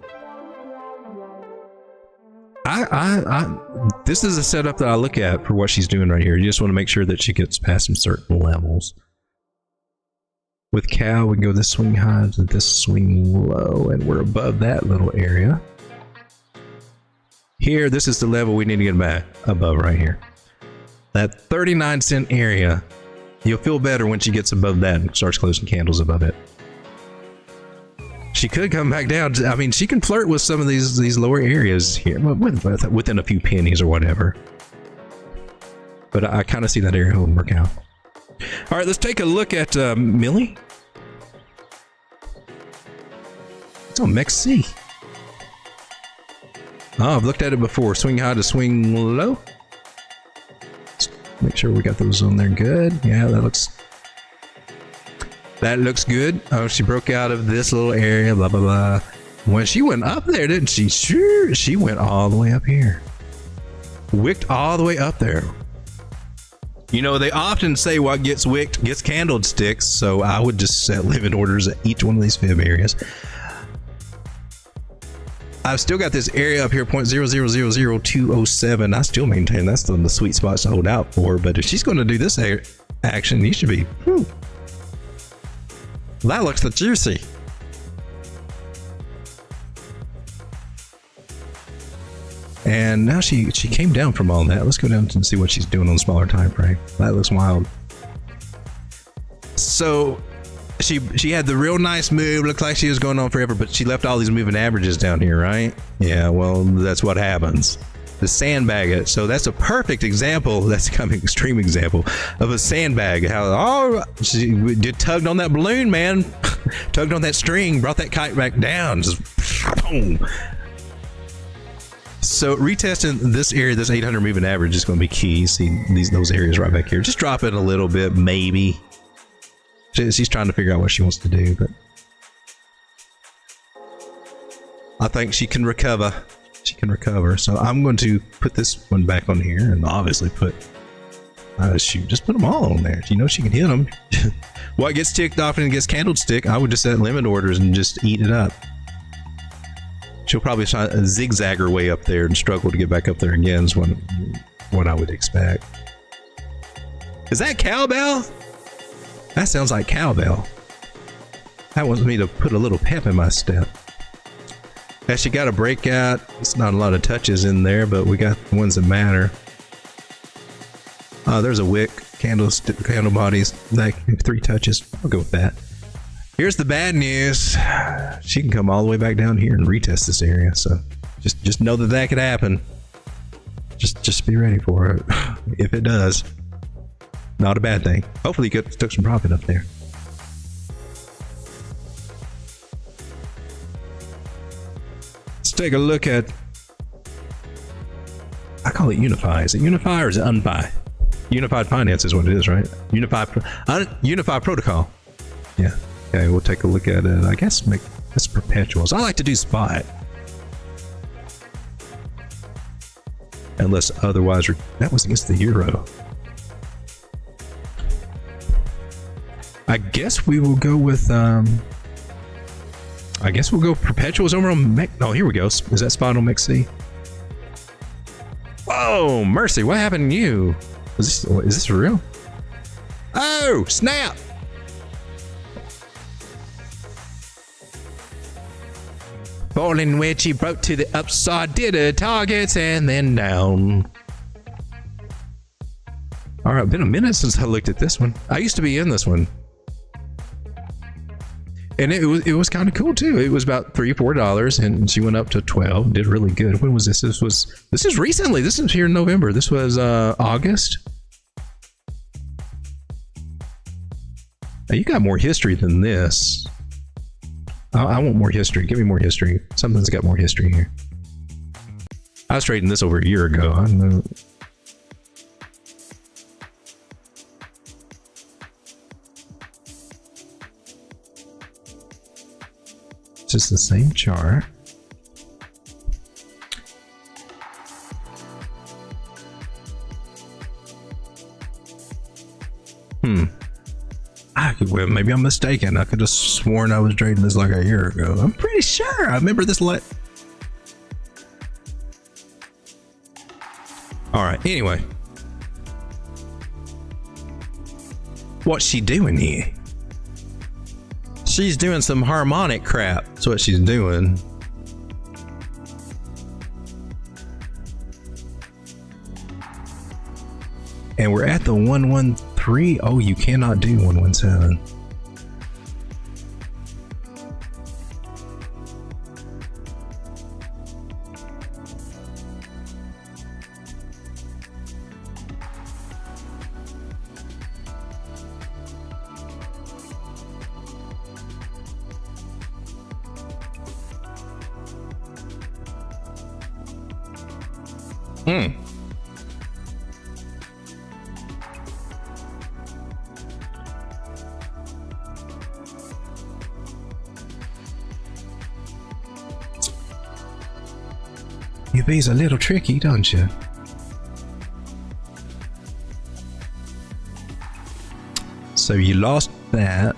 This is a setup that I look at for what she's doing right here. You just want to make sure that she gets past some certain levels. With Cal, we can go this swing high to this swing low, and we're above that little area. Here, this is the level we need to get back above right here. That 39-cent area, you'll feel better when she gets above that and starts closing candles above it. She could come back down. I mean, she can flirt with some of these lower areas here, within a few pennies or whatever. But I kind of see that area holding work out. All right, let's take a look at Millie. It's on MEXC. Oh, I've looked at it before. Swing high to swing low. Make sure we got those on there good. Yeah, that looks good. Oh, she broke out of this little area, blah, blah, blah. When she went up there, didn't she? Sure, she went all the way up here. Wicked all the way up there. You know, they often say what gets wicked gets candlesticks, so I would just set limit orders at each one of these fib areas. I've still got this area up here, 0.0000207. I still maintain that's the sweet spots to hold out for. But if she's going to do this action, you should be. Whew. That looks the juicy. And now she came down from all that. Let's go down and see what she's doing on the smaller time frame. That looks wild. So she had the real nice move. Looked like she was going on forever, but she left all these moving averages down here, right? Yeah, well, that's what happens. The sandbag it. So that's a perfect example. That's kind of an extreme example of a sandbag. How she tugged on that balloon, man. Tugged on that string, brought that kite back down. Just boom. So retesting this area, this 800 moving average is going to be key. See those areas right back here. Just drop it a little bit, maybe. She's trying to figure out what she wants to do, but I think she can recover. She can recover. So I'm going to put this one back on here, and obviously put. Shoot, just put them all on there. You know she can hit them. What gets ticked off and gets candlestick, I would just set limit orders and just eat it up. She'll probably try to zigzag her way up there and struggle to get back up there again is what I would expect. Is that cowbell? That sounds like cowbell. That wants me to put a little pep in my step. Actually got a breakout. It's not a lot of touches in there, but we got the ones that matter. There's a wick, candle bodies, like 3 touches. I'll go with that. Here's the bad news. She can come all the way back down here and retest this area. So just know that could happen. Just be ready for it. If it does, not a bad thing. Hopefully you took some profit up there. Let's take a look at, I call it Unify. Is it Unify or is it Unfi? Unified Finance is what it is, right? Unified Protocol. Yeah. Okay, we'll take a look at it. I guess that's perpetuals. I like to do spot. Unless otherwise, that was against the euro. I guess we will go with, I guess we'll go perpetuals over on Mech. Oh, here we go. Is that spot on MEXC? Whoa, mercy. What happened to you? Is this for real? Oh, snap. Falling wedge, he broke to the upside, did a targets and then down. All right, been a minute since I looked at this one. I used to be in this one. And it was kind of cool too. It was about $3 or $4 and she went up to 12, did really good. When was this? This is recently. This is here in November. This was August. Now, you got more history than this. I want more history. Give me more history. Something's got more history here. I was trading this over a year ago. I don't know. Just the same chart. Well, maybe I'm mistaken. I could have sworn I was trading this like a year ago. I'm pretty sure I remember this. All right. Anyway, what's she doing here? She's doing some harmonic crap. That's what she's doing. And we're at the 113. Oh, you cannot do 117. You be's a little tricky, don't you? So you lost that.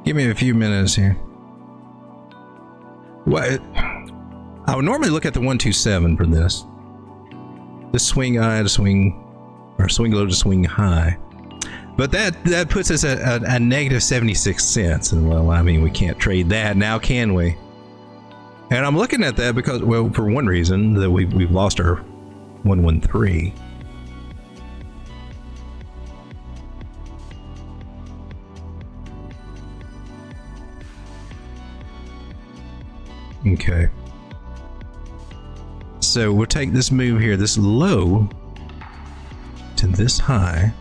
Give me a few minutes here. What? I would normally look at the 127 for this. This swing high to swing, or swing low to swing high. But that puts us at a negative 76 cents. And well, I mean, we can't trade that now, can we? And I'm looking at that because, well, for one reason, that we've lost our 113. Okay. So we'll take this move here, this low to this high.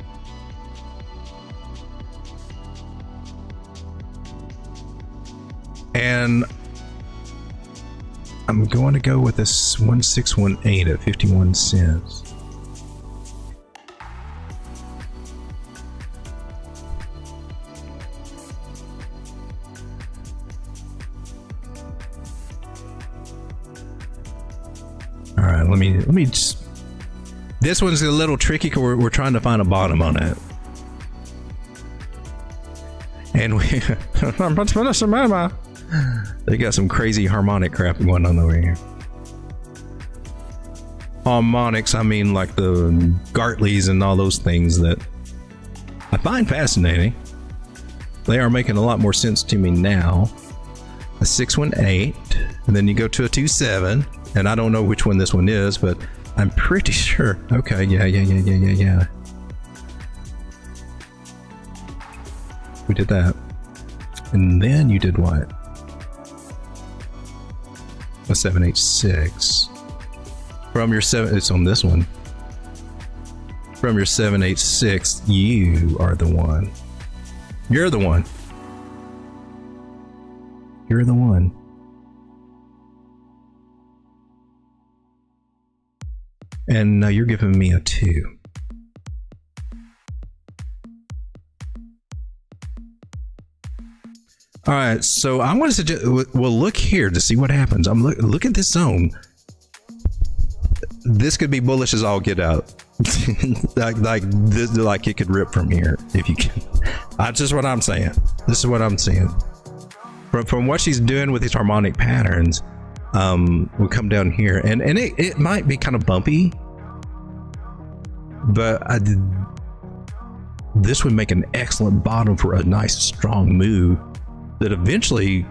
And I'm going to go with this 1618 at 51 cents. All right, let me just, this one's a little tricky because we're trying to find a bottom on it. And we they got some crazy harmonic crap going on over here. Harmonics, I mean like the Gartleys and all those things that I find fascinating. They are making a lot more sense to me now. A 618, and then you go to a 27, and I don't know which one this one is, but I'm pretty sure. Okay, yeah. We did that. And then you did what? A 786. From your 7, it's on this one. From your 786, you are the one. You're the one. You're the one. And you're giving me a 2. All right, so I want to suggest, well, look here to see what happens. Look at this zone. This could be bullish as all get out. like it could rip from here if you can. That's just what I'm saying. This is what I'm saying. From what she's doing with these harmonic patterns, we'll come down here, and it might be kind of bumpy, but this would make an excellent bottom for a nice strong move that eventually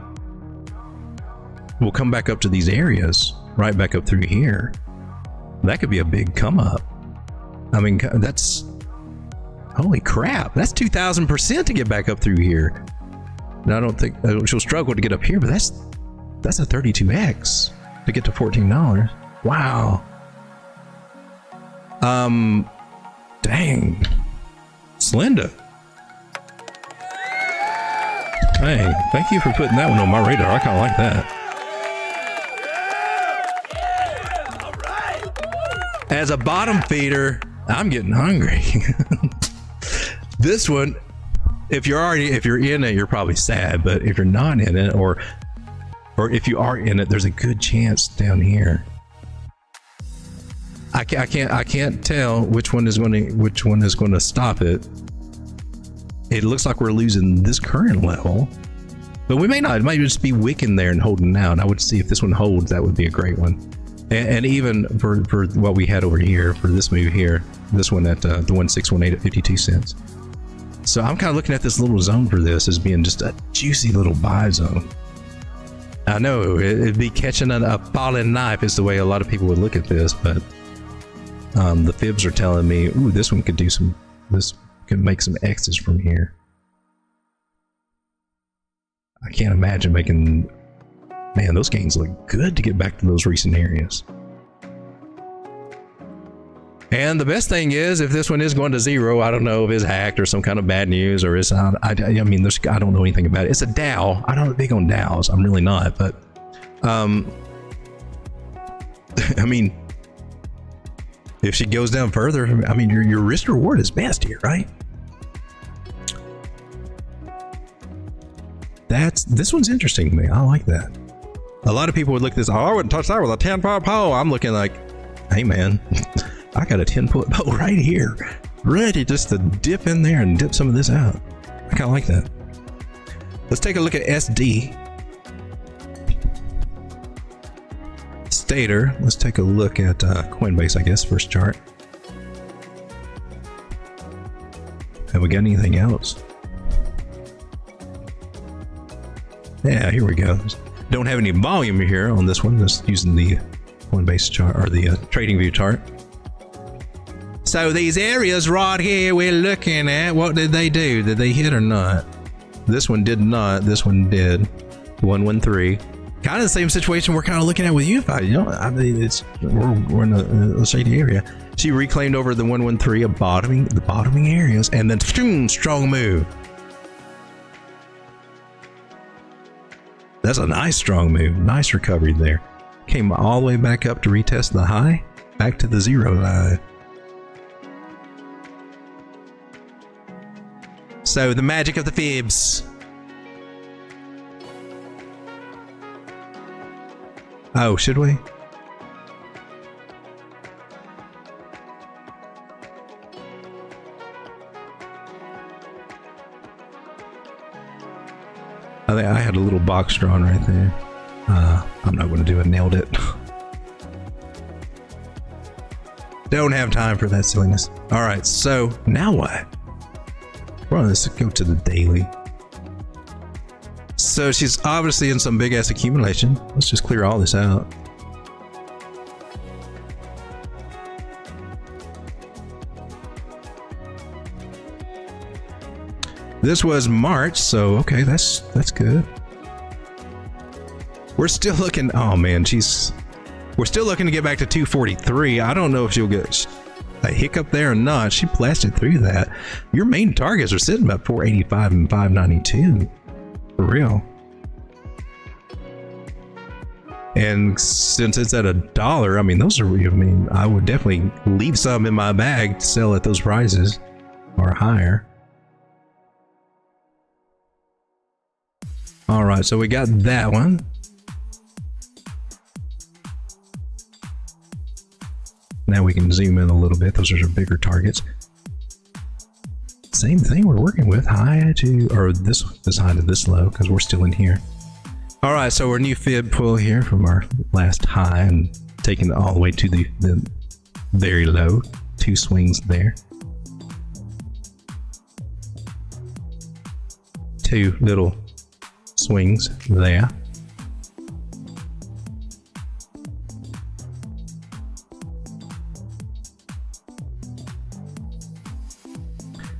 will come back up to these areas, right back up through here. That could be a big come up. I mean, that's, holy crap, that's 2,000% to get back up through here. Now, I don't think she'll struggle to get up here, but that's a 32x to get to $14. Wow. Dang. Slinda. Hey, thank you for putting that one on my radar. I kind of like that. As a bottom feeder, I'm getting hungry. This one, if you're in it, you're probably sad, but if you're not in it, or if you are in it, there's a good chance down here. I can't tell which one is going to stop it. It looks like we're losing this current level, but we may not. It might just be wicking there and holding out. I would see if this one holds. That would be a great one. And even for what we had over here for this move here, this one at the 1618 at 52 cents. So I'm kind of looking at this little zone for this as being just a juicy little buy zone. I know it'd be catching a falling knife is the way a lot of people would look at this, but the fibs are telling me, ooh, this one could do some. This can make some X's from here. I can't imagine making. Man, those gains look good to get back to those recent areas. And the best thing is, if this one is going to zero, I don't know if it's hacked or some kind of bad news, or it's I mean, I don't know anything about it. It's a DAO. I'm not big on DAOs. I'm really not, but I mean, if she goes down further, I mean, your risk reward is best here, right? This one's interesting to me. I like that. A lot of people would look at this, oh, I wouldn't touch that with a 10-foot pole. I'm looking like, hey man, I got a 10-foot pole right here, ready just to dip in there and dip some of this out. I kind of like that. Let's take a look at SD. Stater. Let's take a look at Coinbase, I guess, first chart. Have we got anything else? Yeah, here we go. Don't have any volume here on this one, just using the Coinbase chart or the TradingView chart. So these areas right here we're looking at, what did they do? Did they hit or not? This one did not. This one did. 113. Kind of the same situation we're kind of looking at with Unify. You know, I mean, we're in a shady area. She reclaimed over the 113 of the bottoming areas, and then strong move. That's a nice strong move. Nice recovery there. Came all the way back up to retest the high, back to the zero line. So the magic of the fibs. Oh, should we? I think I had a little box drawn right there. I'm not going to do it. Nailed it. Don't have time for that silliness. All right, so now what? Well, let's go to the daily. So she's obviously in some big ass accumulation. Let's just clear all this out. This was March, so okay, that's good. We're still looking. Oh man, we're still looking to get back to 243. I don't know if she'll get a hiccup there or not. She blasted through that. Your main targets are sitting about 485 and 592 for real. And since it's at $1, I mean, those are. I mean, I would definitely leave some in my bag to sell at those prices or higher. All right, so we got that one. Now we can zoom in a little bit. Those are bigger targets. Same thing we're working with, high to, or this high to this low, because we're still in here. All right, so our new fib pull here from our last high and taking it all the way to the very low. 2 swings there. 2 little swings there.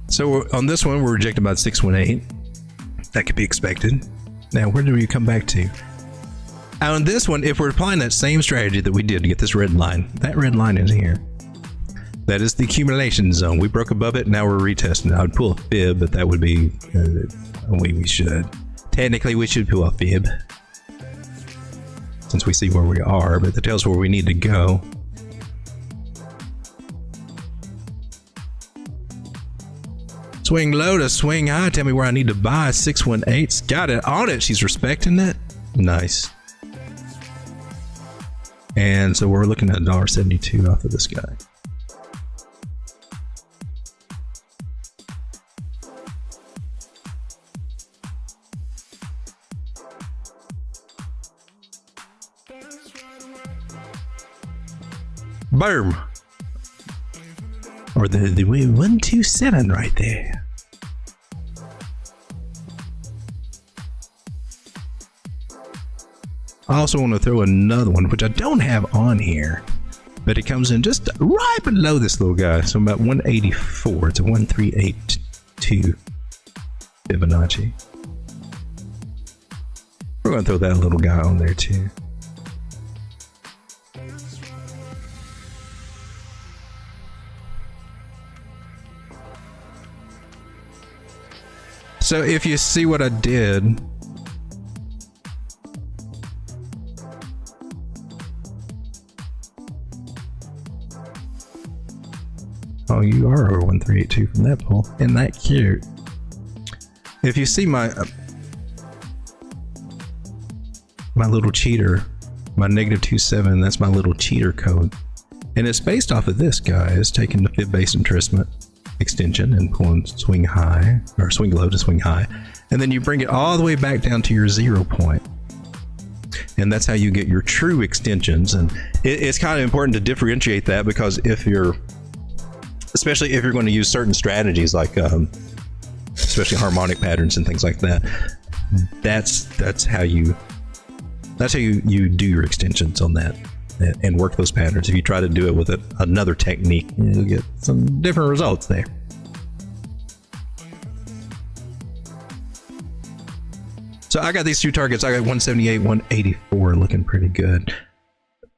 So on this one, we're rejected by 618. That could be expected. Now, where do we come back to? On this one, if we're applying that same strategy that we did to get this red line, that red line is here. That is the accumulation zone. We broke above it. Now we're retesting. I would pull a fib, but that would be we should. Technically, we should pull a fib since we see where we are, but that tells where we need to go. Swing low to swing high. Tell me where I need to buy. 618's got it on it. She's respecting it. Nice. And so we're looking at $1.72 off of this guy. Boom. Or the 127 right there. I also want to throw another one, which I don't have on here, but it comes in just right below this little guy. So about 184. It's a 1382 Fibonacci. We're going to throw that little guy on there too. So if you see what I did, oh, you are over 1382 from that pull. Isn't that cute? If you see my little cheater, my -27, that's my little cheater code. And it's based off of this guy. It's taking the fib-based entrustment extension and pulling swing high, or swing low to swing high. And then you bring it all the way back down to your 0 point. And that's how you get your true extensions. And it's kind of important to differentiate that, because especially if you're going to use certain strategies like especially harmonic patterns and things like that, that's how you do your extensions on that and work those patterns. If you try to do it with another technique, you'll get some different results there. So I got these 2 targets. I got 178, 184 looking pretty good.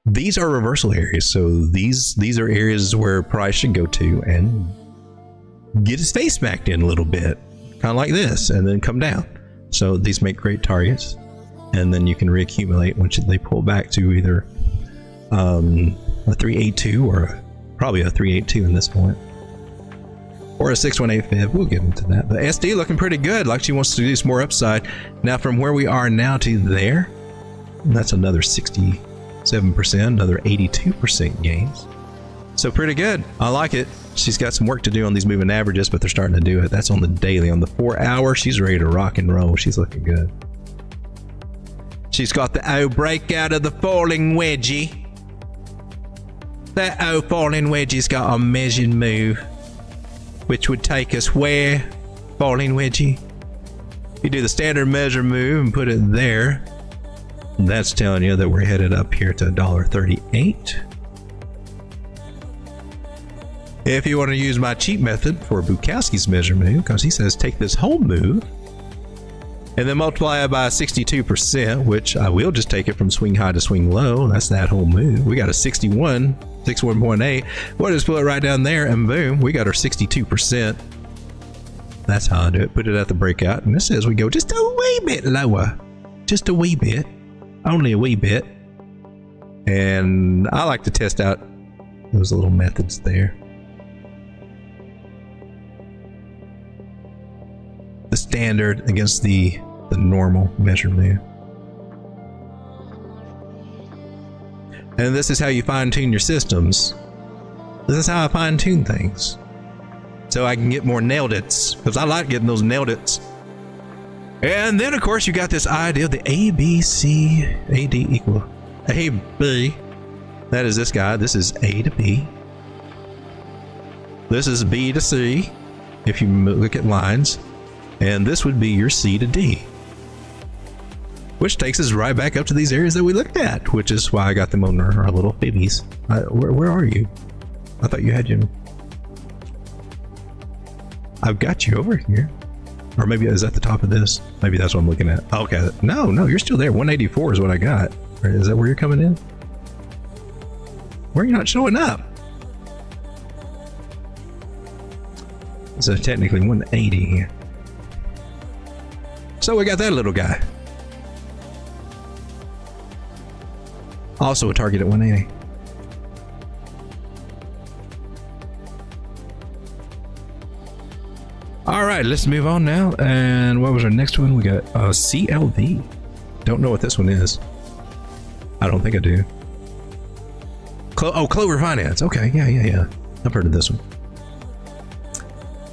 These are reversal areas, so these are areas where price should go to and get its face smacked in a little bit, kind of like this, and then come down. So these make great targets, and then you can reaccumulate once they pull back to either a 382 or probably a 382 in this point, or a 618 fib. We'll get into that. But SD looking pretty good, like she wants to do some more upside. Now from where we are now to there, that's another 67%, another 82% gains. So pretty good. I like it. She's got some work to do on these moving averages, but they're starting to do it. That's on the daily. On the 4 hour, she's ready to rock and roll. She's looking good. She's got the breakout of the falling wedgie. That falling wedgie's got a measured move, which would take us where, falling wedgie? You do the standard measure move and put it there. That's telling you that we're headed up here to $1.38. If you want to use my cheat method for Bukowski's measure move, because he says take this whole move and then multiply it by 62%, which I will just take it from swing high to swing low. That's that whole move. We got a 61.8. We'll just put it right down there and boom, we got our 62%. That's how I do it. Put it at the breakout, and this says we go just a wee bit lower. Just a wee bit. Only a wee bit. And I like to test out those little methods there. The standard against the normal measure move. And this is how you fine-tune your systems. This is how I fine-tune things. So I can get more nailed its, because I like getting those nailed its. And then of course you got this idea of the ABC AD equal AB. That is this guy. This is A to B. This is B to C, if you look at lines. And this would be your C to D, which takes us right back up to these areas that we looked at, which is why I got them on our little fibbies. Where are you? I thought you had you. I've got you over here. Or maybe is at the top of this. Maybe that's what I'm looking at. Okay. No, you're still there. 184 is what I got. Is that where you're coming in? Where are you not showing up? So technically 180 here. So we got that little guy. Also a target at 180. All right, let's move on now. And what was our next one? We got CLV. Don't know what this one is. I don't think I do. Clover Finance. Okay, yeah. I've heard of this one.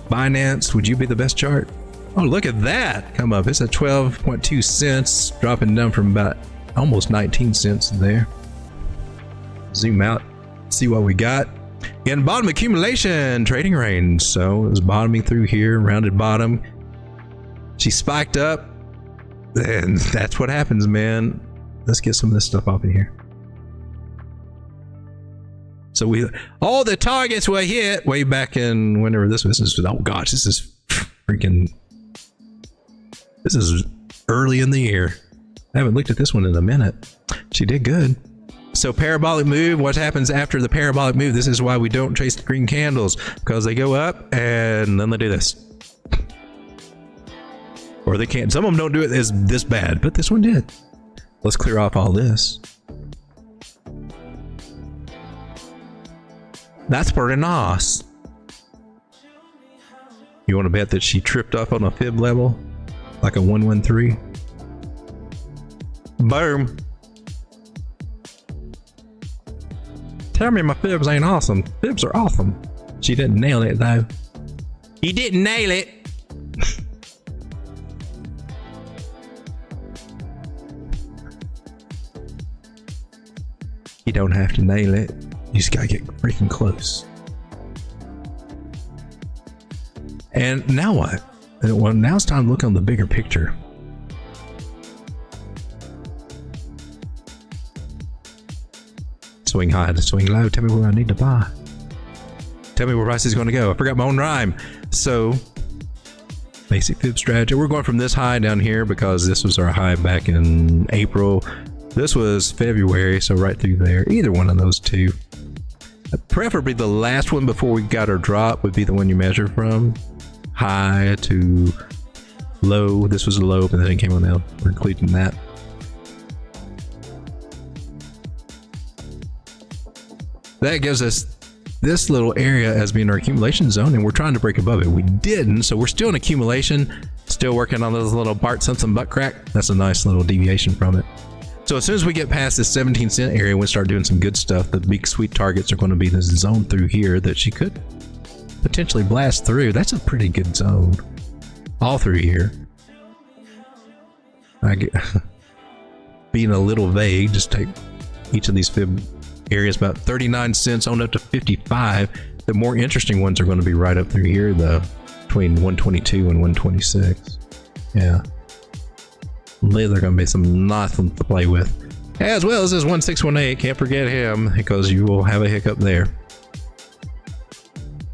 Binance, would you be the best chart? Oh, look at that come up. It's at 12.2 cents, dropping down from about almost 19 cents there. Zoom out, see what we got. In bottom accumulation, trading range. So it was bottoming through here, rounded bottom. She spiked up, and that's what happens, man. Let's get some of this stuff off of here. So all the targets were hit way back in whenever this was. Oh gosh, this is freaking. This is early in the year. I haven't looked at this one in a minute. She did good. So parabolic move, what happens after the parabolic move? This is why we don't chase the green candles, because they go up and then they do this. Or they can't. Some of them don't do it as this bad, but this one did. Let's clear off all this. That's pretty nice. You want to bet that she tripped up on a fib level? Like a 113. Boom. Tell me my fibs ain't awesome. Fibs are awesome. She didn't nail it though. You didn't nail it. You don't have to nail it. You just gotta get freaking close. And now what? Well, now it's time to look on the bigger picture. Swing high to swing low. Tell me where I need to buy. Tell me where price is going to go. I forgot my own rhyme. So, basic fib strategy. We're going from this high down here because this was our high back in April. This was February, so right through there. Either one of those two. Preferably the last one before we got our drop would be the one you measure from. High to low. This was a low, and then it came on down. We're including that. That gives us this little area as being our accumulation zone, and we're trying to break above it. We didn't, so we're still in accumulation, still working on those little Bart Simpson butt crack. That's a nice little deviation from it. So as soon as we get past this 17 cent area, we start doing some good stuff. The big sweet targets are going to be this zone through here that she could potentially blast through. That's a pretty good zone. All through here. I get being a little vague, just take each of these fib areas about 39 cents on up to 55. The more interesting ones are going to be right up through here, though, between 122 and 126. Yeah, These are going to be some nice ones to play with. As well as this 1618. Can't forget him because you will have a hiccup there.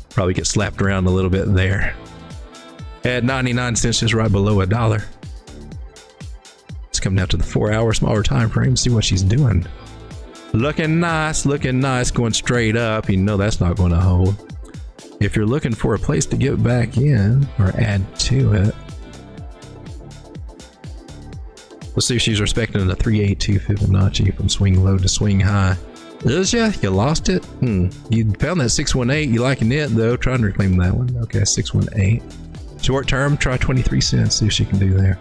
Probably get slapped around a little bit there. At 99 cents, just right below $1. Let's come down to the 4-hour smaller time frame, see what she's doing. Looking nice, going straight up. You know that's not going to hold. If you're looking for a place to get back in or add to it, let's see if she's respecting the 382 Fibonacci from swing low to swing high. Is ya? You lost it? You found that 618. You liking it though? Trying to reclaim that one. Okay, 618. Short term, try 23 cents. See if she can do there.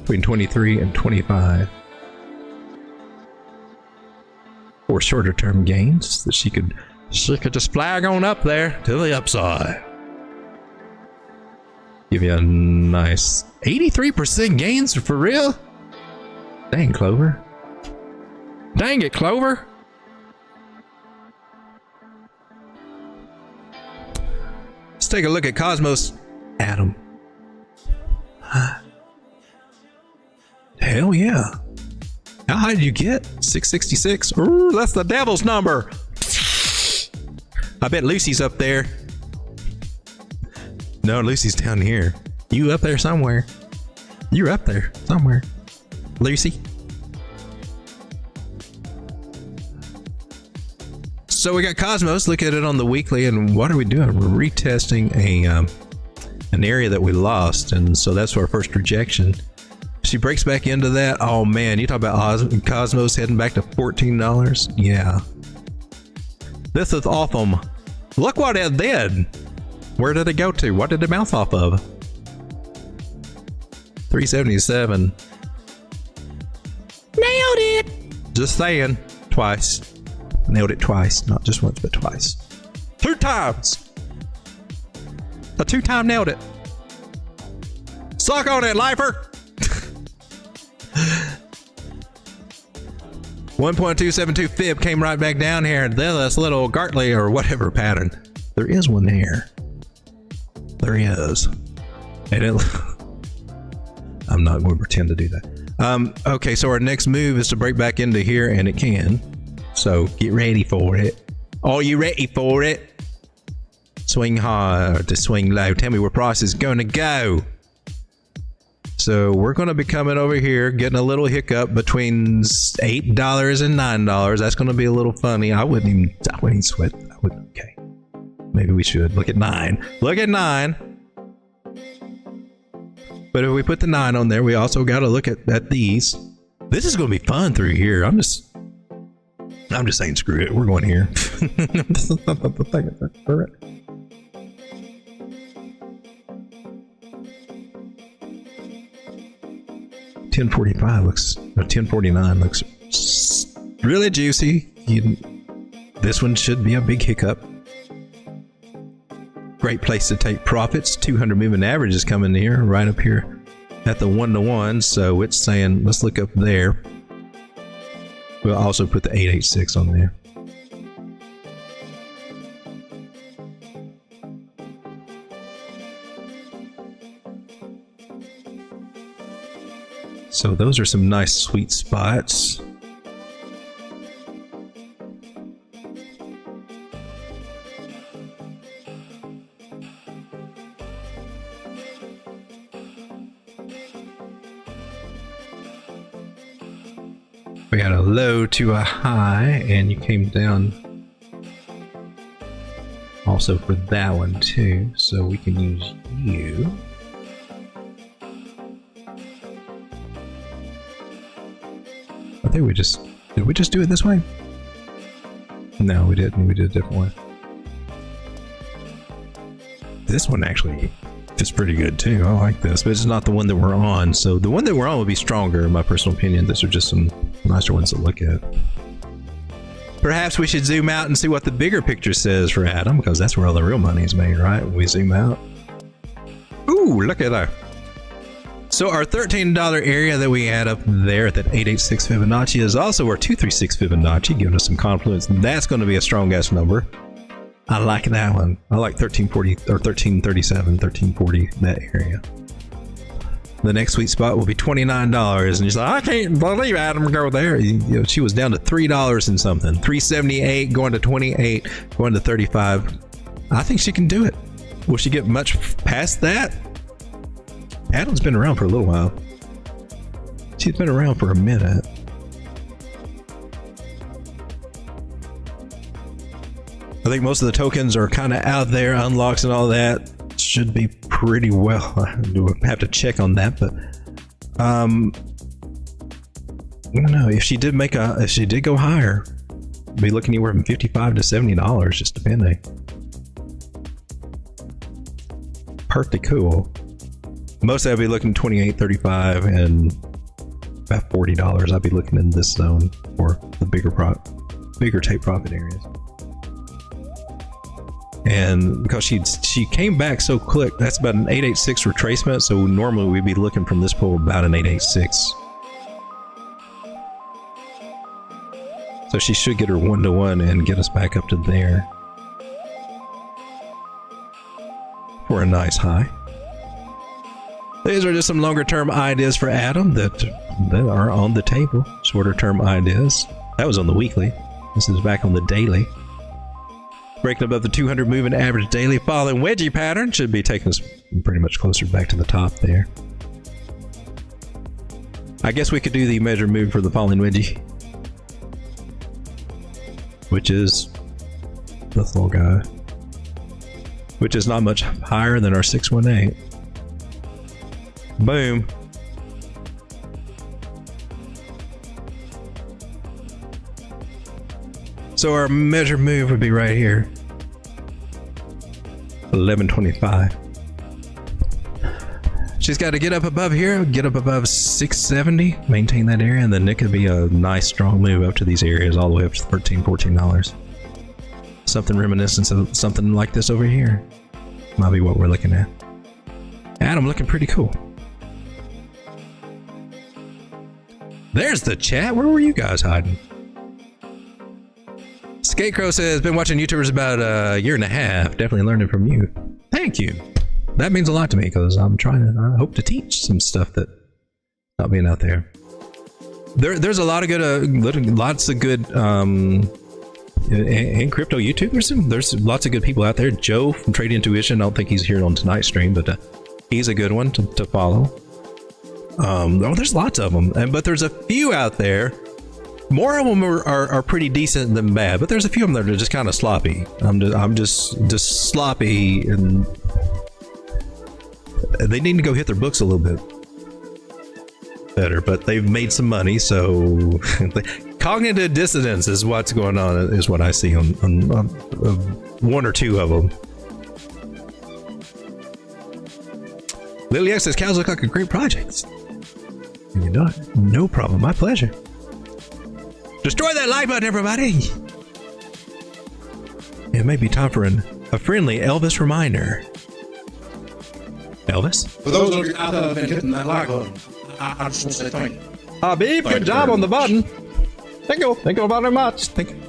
Between 23 and 25. For shorter term gains that she could just flag on up there to the upside. Give you a nice 83% gains for real. Dang, Clover. Dang it, Clover. Let's take a look at Cosmos Atom. Hell yeah. How high did you get? 666? Ooh, that's the devil's number. I bet Lucy's up there. No, Lucy's down here. You up there somewhere. You're up there somewhere. Lucy. So we got Cosmos. Look at it on the weekly, and what are we doing? We're retesting an area that we lost, and so that's our first rejection. She breaks back into that. Oh man, you talk about Cosmos heading back to $14. Yeah. This is awesome. Look what it did. Where did it go to? What did it bounce off of? 377. Nailed it! Just saying. Twice. Nailed it twice. Not just once, but twice. 2 times! A 2-time nailed it. Suck on it, lifer! 1.272 fib came right back down here. And then this little Gartley or whatever pattern. There is one there. There is. And I'm not going to pretend to do that. Okay, so our next move is to break back into here, and it can. So get ready for it. Are you ready for it? Swing high or to swing low. Tell me where price is going to go. So we're going to be coming over here, getting a little hiccup between $8 and $9. That's going to be a little funny. I wouldn't even sweat. Okay. Maybe we should. Look at 9. Look at 9. But if we put the 9 on there, we also got to look at these. This is going to be fun through here. I'm just saying, screw it. We're going here. 1045 looks, or 1049 looks really juicy. This one should be a big hiccup. Great place to take profits. 200 moving average is coming here, right up here at the 1-to-1. So it's saying, let's look up there. We'll also put the 886 on there. So those are some nice sweet spots. We got a low to a high, and you came down also for that one too, so we can use you. I think did we just do it this way? No, we didn't. We did a different way. This one actually is pretty good too. I like this, but it's not the one that we're on. So the one that we're on would be stronger, in my personal opinion. These are just some nicer ones to look at. Perhaps we should zoom out and see what the bigger picture says for Atom, because that's where all the real money is made, right? When we zoom out. Ooh, look at that. So our $13 area that we had up there at that 886 Fibonacci is also our 236 Fibonacci, giving us some confluence. That's going to be a strong ass number. I like that one. I like 1340 or 1337, 1340, that area. The next sweet spot will be $29. And he's like, I can't believe Adam go there. You know, she was down to $3 and something. $3.78, going to $28, going to $35. I think she can do it. Will she get much past that? Adam's been around for a little while. She's been around for a minute. I think most of the tokens are kind of out there, unlocks and all that. Should be pretty well. I do have to check on that, but I don't know if she did go higher. Be looking anywhere from $55 to $70, just depending. Pretty cool. Mostly I'd be looking $28, $35, and about $40. I'd be looking in this zone for the bigger take profit areas. And because she came back so quick, that's about an 886 retracement. So normally we'd be looking from this pool about an 886. So she should get her 1-to-1 and get us back up to there for a nice high. These are just some longer term ideas for Adam that are on the table. Shorter term ideas. That was on the weekly. This is back on the daily. Breaking above the 200 moving average daily, falling wedgie pattern should be taking us pretty much closer back to the top there. I guess we could do the measure move for the falling wedgie, which is this little guy, which is not much higher than our 618. Boom. So our measure move would be right here. 1125. She's got to get up above here, get up above 670, maintain that area, and then it could be a nice strong move up to these areas all the way up to $13, $14. Something reminiscent of something like this over here. Might be what we're looking at. Adam looking pretty cool. There's the chat. Where were you guys hiding? Skatecrow says, been watching YouTubers about a year and a half. Definitely learning from you. Thank you. That means a lot to me because I hope to teach some stuff that not being out there. There's a lot of good, lots of good, in crypto YouTubers. There's lots of good people out there. Joe from Trade Intuition. I don't think he's here on tonight's stream, but he's a good one to follow. There's lots of them, but there's a few out there. More of them are pretty decent than bad, but there's a few of them that are just kind of sloppy. I'm just sloppy, and they need to go hit their books a little bit better. But they've made some money, so cognitive dissonance is what's going on. Is what I see on one or two of them. Lily X says cows look like a great project. You know, no problem, my pleasure. Destroy that like button, everybody! It may be time for a friendly Elvis reminder. Elvis? For those of you out there that have been hitting that like button, I just want to say thank you. Habib, good job on the button. Thank you very much. Thank you.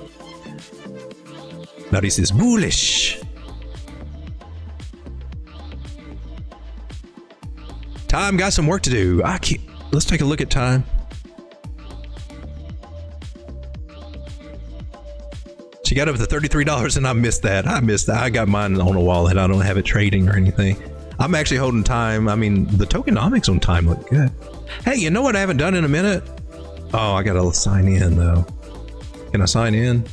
Now this is bullish. Time got some work to do. Let's take a look at time. She got up to $33 and I missed that. I got mine on a wallet. I don't have it trading or anything. I'm actually holding time. I mean, the tokenomics on time look good. Hey, you know what I haven't done in a minute? Oh, I gotta sign in though. Can I sign in?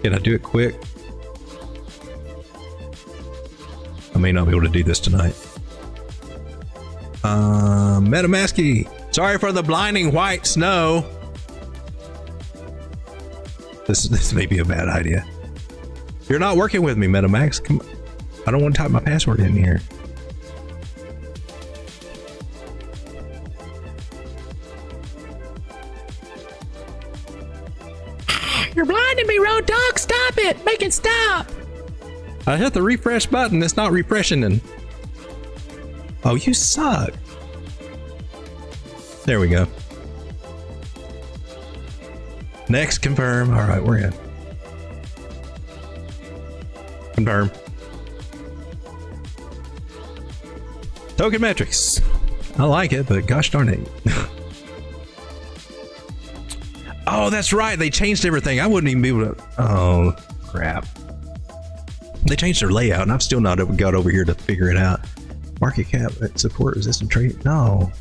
Can I do it quick? I may not be able to do this tonight. MetaMasky. Sorry for the blinding white snow. This may be a bad idea. You're not working with me, MetaMax. Come on. I don't want to type my password in here. You're blinding me, Road Dog. Stop it. Make it stop. I hit the refresh button. It's not refreshing. Oh, you suck. There we go. Next, confirm. All right, we're in. Confirm. Tokenmetrics. I like it, but gosh darn it. Oh, that's right. They changed everything. I wouldn't even be able to. Oh, crap. They changed their layout, and I've still not got over here to figure it out. Market cap, support, resistant trade. No.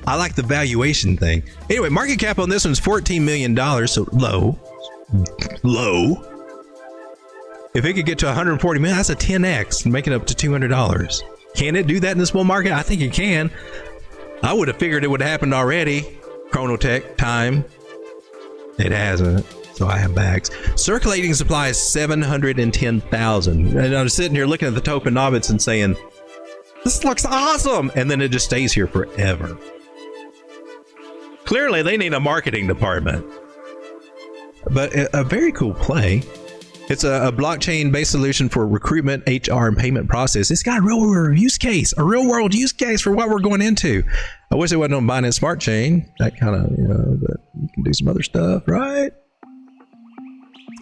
I like the valuation thing. Anyway, market cap on this one's $14 million, so low. Low. If it could get to 140 million, that's a 10x and make it up to $200. Can it do that in this bull market? I think it can. I would have figured it would have happened already. Chronotech time. It hasn't. So I have bags. Circulating supply is 710,000. And I'm sitting here looking at the tokenomics and saying, this looks awesome. And then it just stays here forever. Clearly, they need a marketing department. But a very cool play. It's a blockchain-based solution for recruitment, HR, and payment process. It's got a real-world use case, for what we're going into. I wish it wasn't on Binance Smart Chain. That kind of, but you can do some other stuff, right?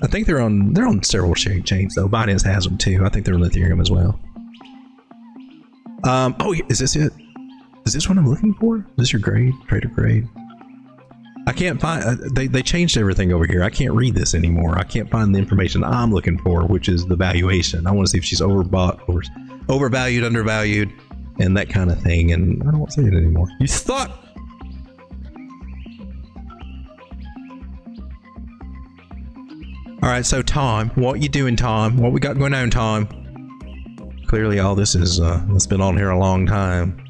I think they're on several chains though. Binance has them too. I think they're on Ethereum as well. Oh, is this it? Is this what I'm looking for? Is this your grade? Trader grade? I can't find, they changed everything over here. I can't read this anymore. I can't find the information I'm looking for, which is the valuation. I want to see if she's overbought or overvalued, undervalued, and that kind of thing. And I don't see it anymore. You thought. All right, so Tom, what you doing, Tom? What we got going on, Tom? Clearly all this is, it's been on here a long time.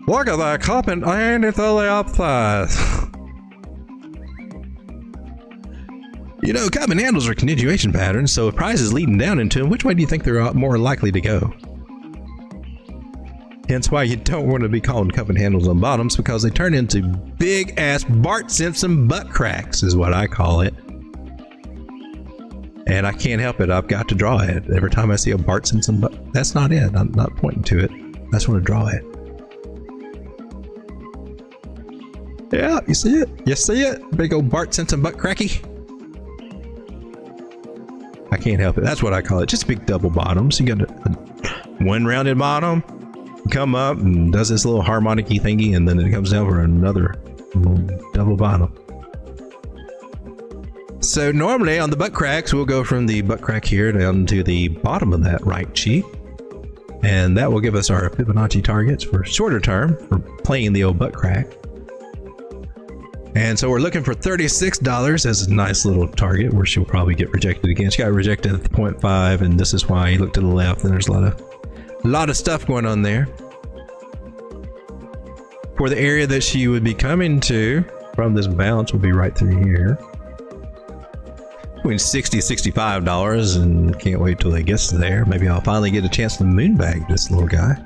Look at that cup and it's only up fast. You know, cup and handles are continuation patterns, so if price is leading down into them, which way do you think they're more likely to go? Hence why you don't want to be calling cup and handles on bottoms, because they turn into big ass Bart Simpson butt cracks is what I call it. And I can't help it. I've got to draw it. Every time I see a Bart Simpson butt, that's not it. I'm not pointing to it. I just want to draw it. Yeah, you see it? You see it? Big old Bart Simpson butt cracky. I can't help it. That's what I call it. Just big double bottoms. You got one rounded bottom, come up and does this little harmonic-y thingy, and then it comes down for another double bottom. So normally on the butt cracks, we'll go from the butt crack here down to the bottom of that right cheek. And that will give us our Fibonacci targets for shorter term for playing the old butt crack. And so we're looking for $36 as a nice little target where she'll probably get rejected again. She got rejected at the 0.5, and this is why you look to the left and there's a lot of stuff going on there. For the area that she would be coming to from this bounce will be right through here. Between $60 $65, and can't wait till it gets there. Maybe I'll finally get a chance to moonbag this little guy.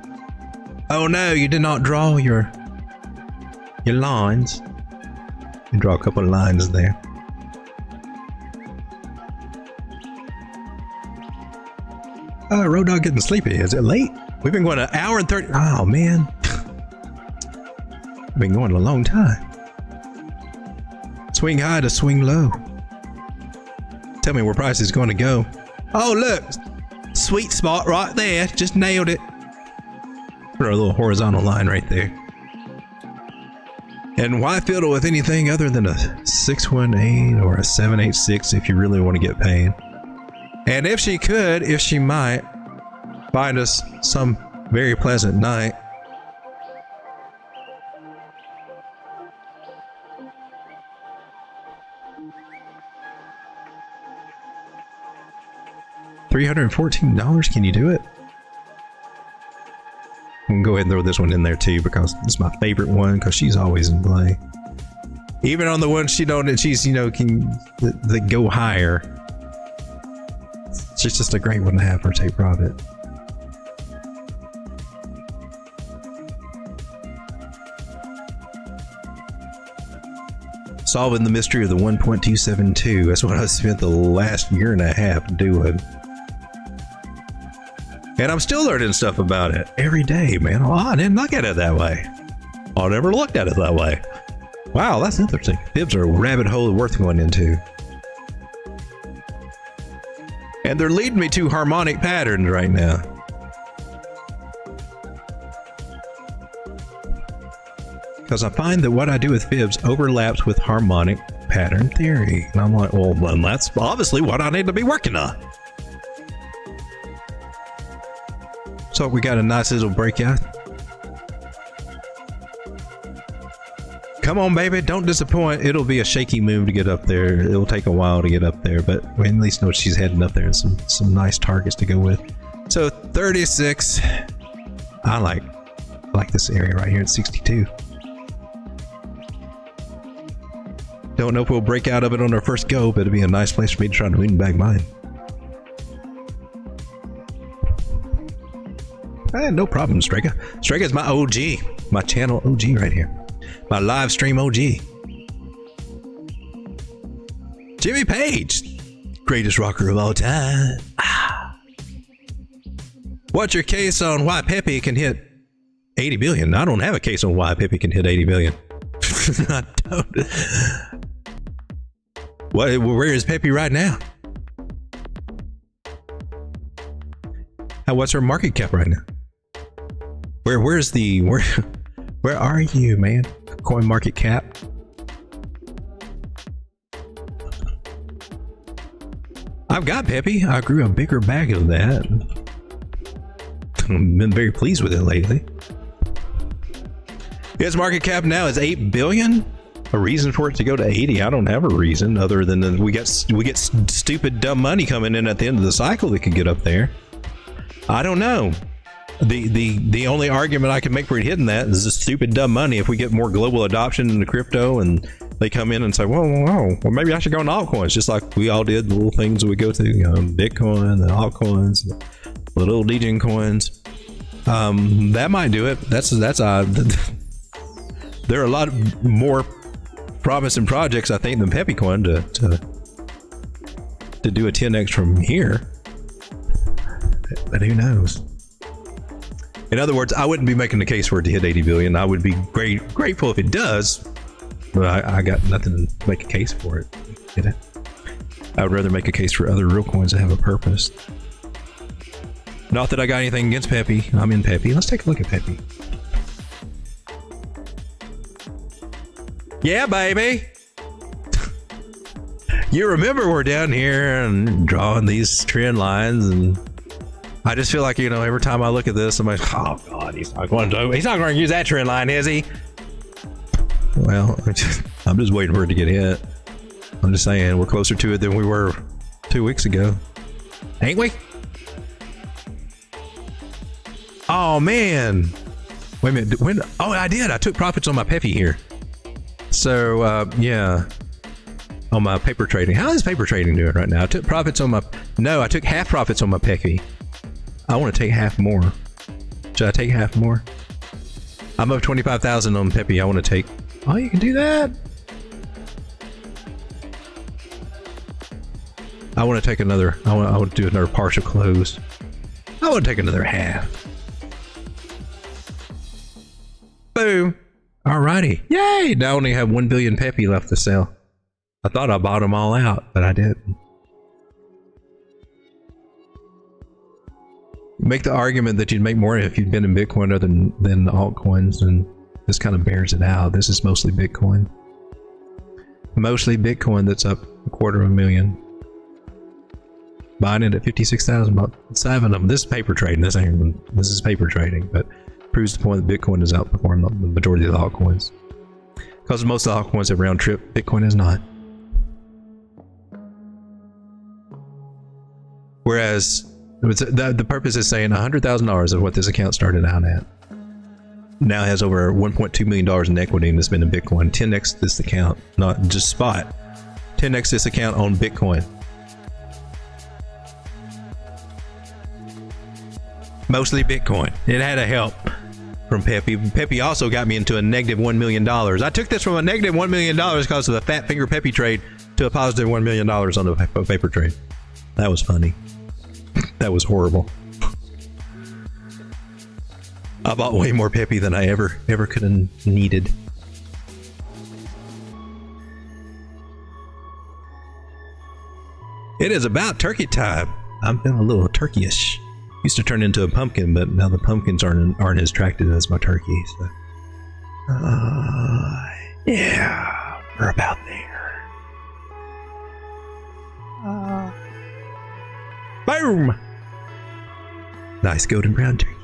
Oh no, you did not draw your lines. You draw a couple of lines there. Road Dog getting sleepy. Is it late? We've been going an hour and 30. Oh man, we've been going a long time. Swing high to swing low. Tell me where price is going to go. Oh look, sweet spot right there. Just nailed it. Put our little horizontal line right there. And why fiddle with anything other than a 618 or a 786 if you really want to get paid? And if she might find us some very pleasant night. $314, can you do it? I'm gonna go ahead and throw this one in there too, because it's my favorite one, because she's always in play. Even on the ones she's, that go higher. It's just a great one to have for take profit. Solving the mystery of the 1.272. That's what I spent the last year and a half doing. And I'm still learning stuff about it every day, man. Oh, I didn't look at it that way. I never looked at it that way. Wow, that's interesting. Fibs are a rabbit hole worth going into. And they're leading me to harmonic patterns right now. Because I find that what I do with fibs overlaps with harmonic pattern theory. And I'm like, well, then that's obviously what I need to be working on. So we got a nice little breakout. Come on, baby, don't disappoint. It'll be a shaky move to get up there. It'll take a while to get up there, but we at least know she's heading up there and some nice targets to go with. So 36. I like this area right here at 62. Don't know if we'll break out of it on our first go, but it'd be a nice place for me to try to win back mine. No problem, Strega. Strega's my OG, my channel OG right here. My live stream OG. Jimmy Page, greatest rocker of all time. What's your case on why Pepe can hit 80 billion? I don't have a case on why Pepe can hit 80 billion. I don't. Where is Pepe right now? What's her market cap right now? Where are you, man? Coin market cap. I've got Pepe. I grew a bigger bag of that. I've been very pleased with it lately. Its market cap now is 8 billion. A reason for it to go to 80? I don't have a reason other than we get stupid dumb money coming in at the end of the cycle that could get up there. I don't know. The only argument I can make for it hitting that is the stupid dumb money. If we get more global adoption into crypto and they come in and say, well, maybe I should go into altcoins, just like we all did the little things that we go to, Bitcoin and altcoins, the little degen coins. That might do it. There are a lot more promising projects, I think, than Pepecoin to do a 10x from here. But who knows? In other words, I wouldn't be making the case for it to hit 80 billion. I would be grateful if it does, but I got nothing to make a case for it. I would rather make a case for other real coins that have a purpose. Not that I got anything against Pepe. I'm in Pepe. Let's take a look at Pepe. Yeah, baby. You remember we're down here and drawing these trend lines, and I just feel like, every time I look at this, I'm like, oh God, he's not going to use that trend line, is he? Well, I'm just waiting for it to get hit. I'm just saying, we're closer to it than we were 2 weeks ago. Ain't we? Oh, man. Wait a minute. Oh, I did. I took profits on my Pepe here. So, yeah. On my paper trading. How is paper trading doing right now? I took profits on I took half profits on my Pepe. I want to take half more. Should I take half more? I'm up 25,000 on Pepe. I want to take. Oh, you can do that. I want to take another. I want to do another partial close. I want to take another half. Boom. Alrighty. Yay! Now I only have 1 billion Pepe left to sell. I thought I bought them all out, but I didn't. Make the argument that you'd make more if you'd been in Bitcoin other than the altcoins, and this kind of bears it out. This is mostly Bitcoin. Mostly Bitcoin that's up 250,000. Buying it at 56,000, about 7 of them. This is paper trading. This is paper trading, but proves the point that Bitcoin has outperformed the majority of the altcoins. Because most of the altcoins have round trip, Bitcoin is not. Whereas the purpose is saying $100,000 of what this account started out at now has over $1.2 million in equity and it's been in Bitcoin. 10x this account, not just spot. 10x this account on Bitcoin. Mostly Bitcoin. It had a help from Pepe. Pepe also got me into a negative $1 million. I took this from a negative $1 million because of a fat finger Pepe trade to a positive $1 million on the paper trade. That was funny. That was horrible. I bought way more Pepe than I ever could have needed. It is about turkey time. I'm feeling a little turkeyish. Used to turn into a pumpkin, but now the pumpkins aren't as attractive as my turkey. So. Yeah, we're about there. Boom! Nice golden brown turkey.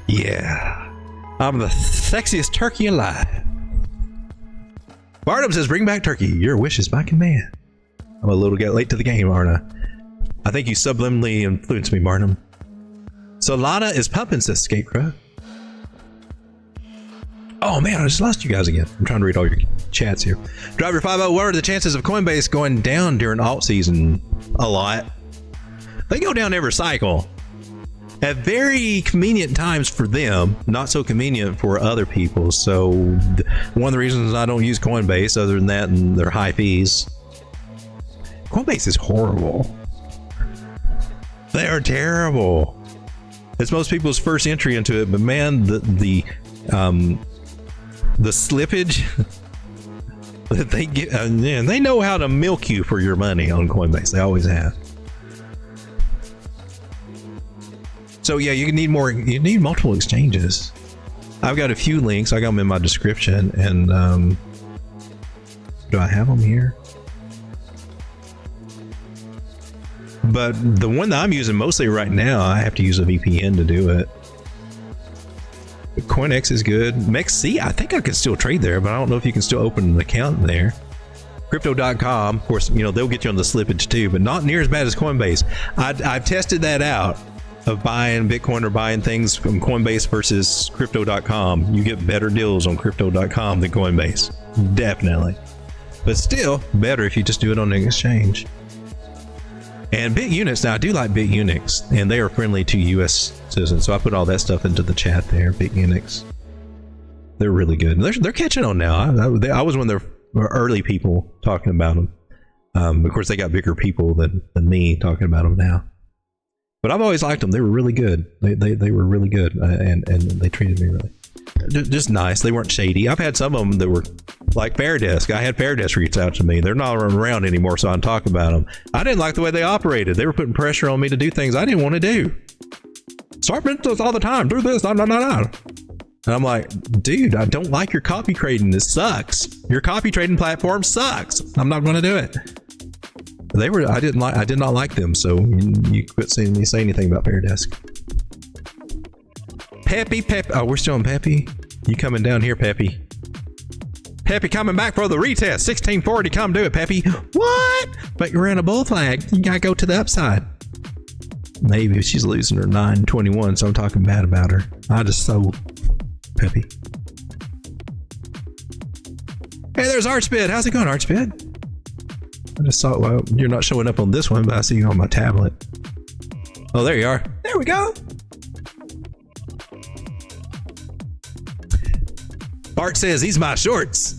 Yeah. I'm the sexiest turkey alive. Barnum says, bring back turkey. Your wish is my command. I'm a little late to the game, aren't I think you subliminally influenced me, Barnum. Solana is pumping, says Scarecrow. Oh man, I just lost you guys again. I'm trying to read all your chats here. Driver 50, what are the chances of Coinbase going down during alt season? A lot. They go down every cycle. At very convenient times for them, not so convenient for other people. So one of the reasons I don't use Coinbase, other than that and their high fees, Coinbase is horrible. They are terrible. It's most people's first entry into it, but man, the slippage that they get, man, they know how to milk you for your money on Coinbase. They always have. So yeah, you need more. You need multiple exchanges. I've got a few links. I got them in my description, and do I have them here? But the one that I'm using mostly right now, I have to use a VPN to do it. COINEX is good. MEXC, I think I can still trade there, but I don't know if you can still open an account there. Crypto.com, of course, you know, they'll get you on the slippage too, but not near as bad as Coinbase. I've tested that out of buying Bitcoin or buying things from Coinbase versus Crypto.com. You get better deals on Crypto.com than Coinbase. Definitely. But still, better if you just do it on an exchange. And BitUnix, now I do like BitUnix, and they are friendly to US citizens, so I put all that stuff into the chat there. BitUnix, they're really good. They're catching on now. I was one of their early people talking about them. Of course, they got bigger people than me talking about them now. But I've always liked them. They were really good. They were really good, and they treated me really just nice. They weren't shady. I've had some of them that were like Fairdesk. I had Fairdesk reach out to me. They're not around anymore, so I can talk about them. I didn't like the way they operated. They were putting pressure on me to do things I didn't want to do. Start this all the time. Do this. No. And I'm like, dude, I don't like your copy trading. This sucks. Your copy trading platform sucks. I'm not going to do it. I did not like them, so you quit seeing me say anything about Fairdesk. Peppy. Oh, we're still on Peppy. You coming down here, Peppy? Peppy coming back for the retest. 1640. Come do it, Peppy. What? But you're in a bull flag. You gotta go to the upside. Maybe she's losing her 921, so I'm talking bad about her. I just sold Peppy. Hey, there's Archbid. How's it going, Archbid? I just saw, well, you're not showing up on this one, but I see you on my tablet. Oh, there you are. There we go. Art says, these my shorts.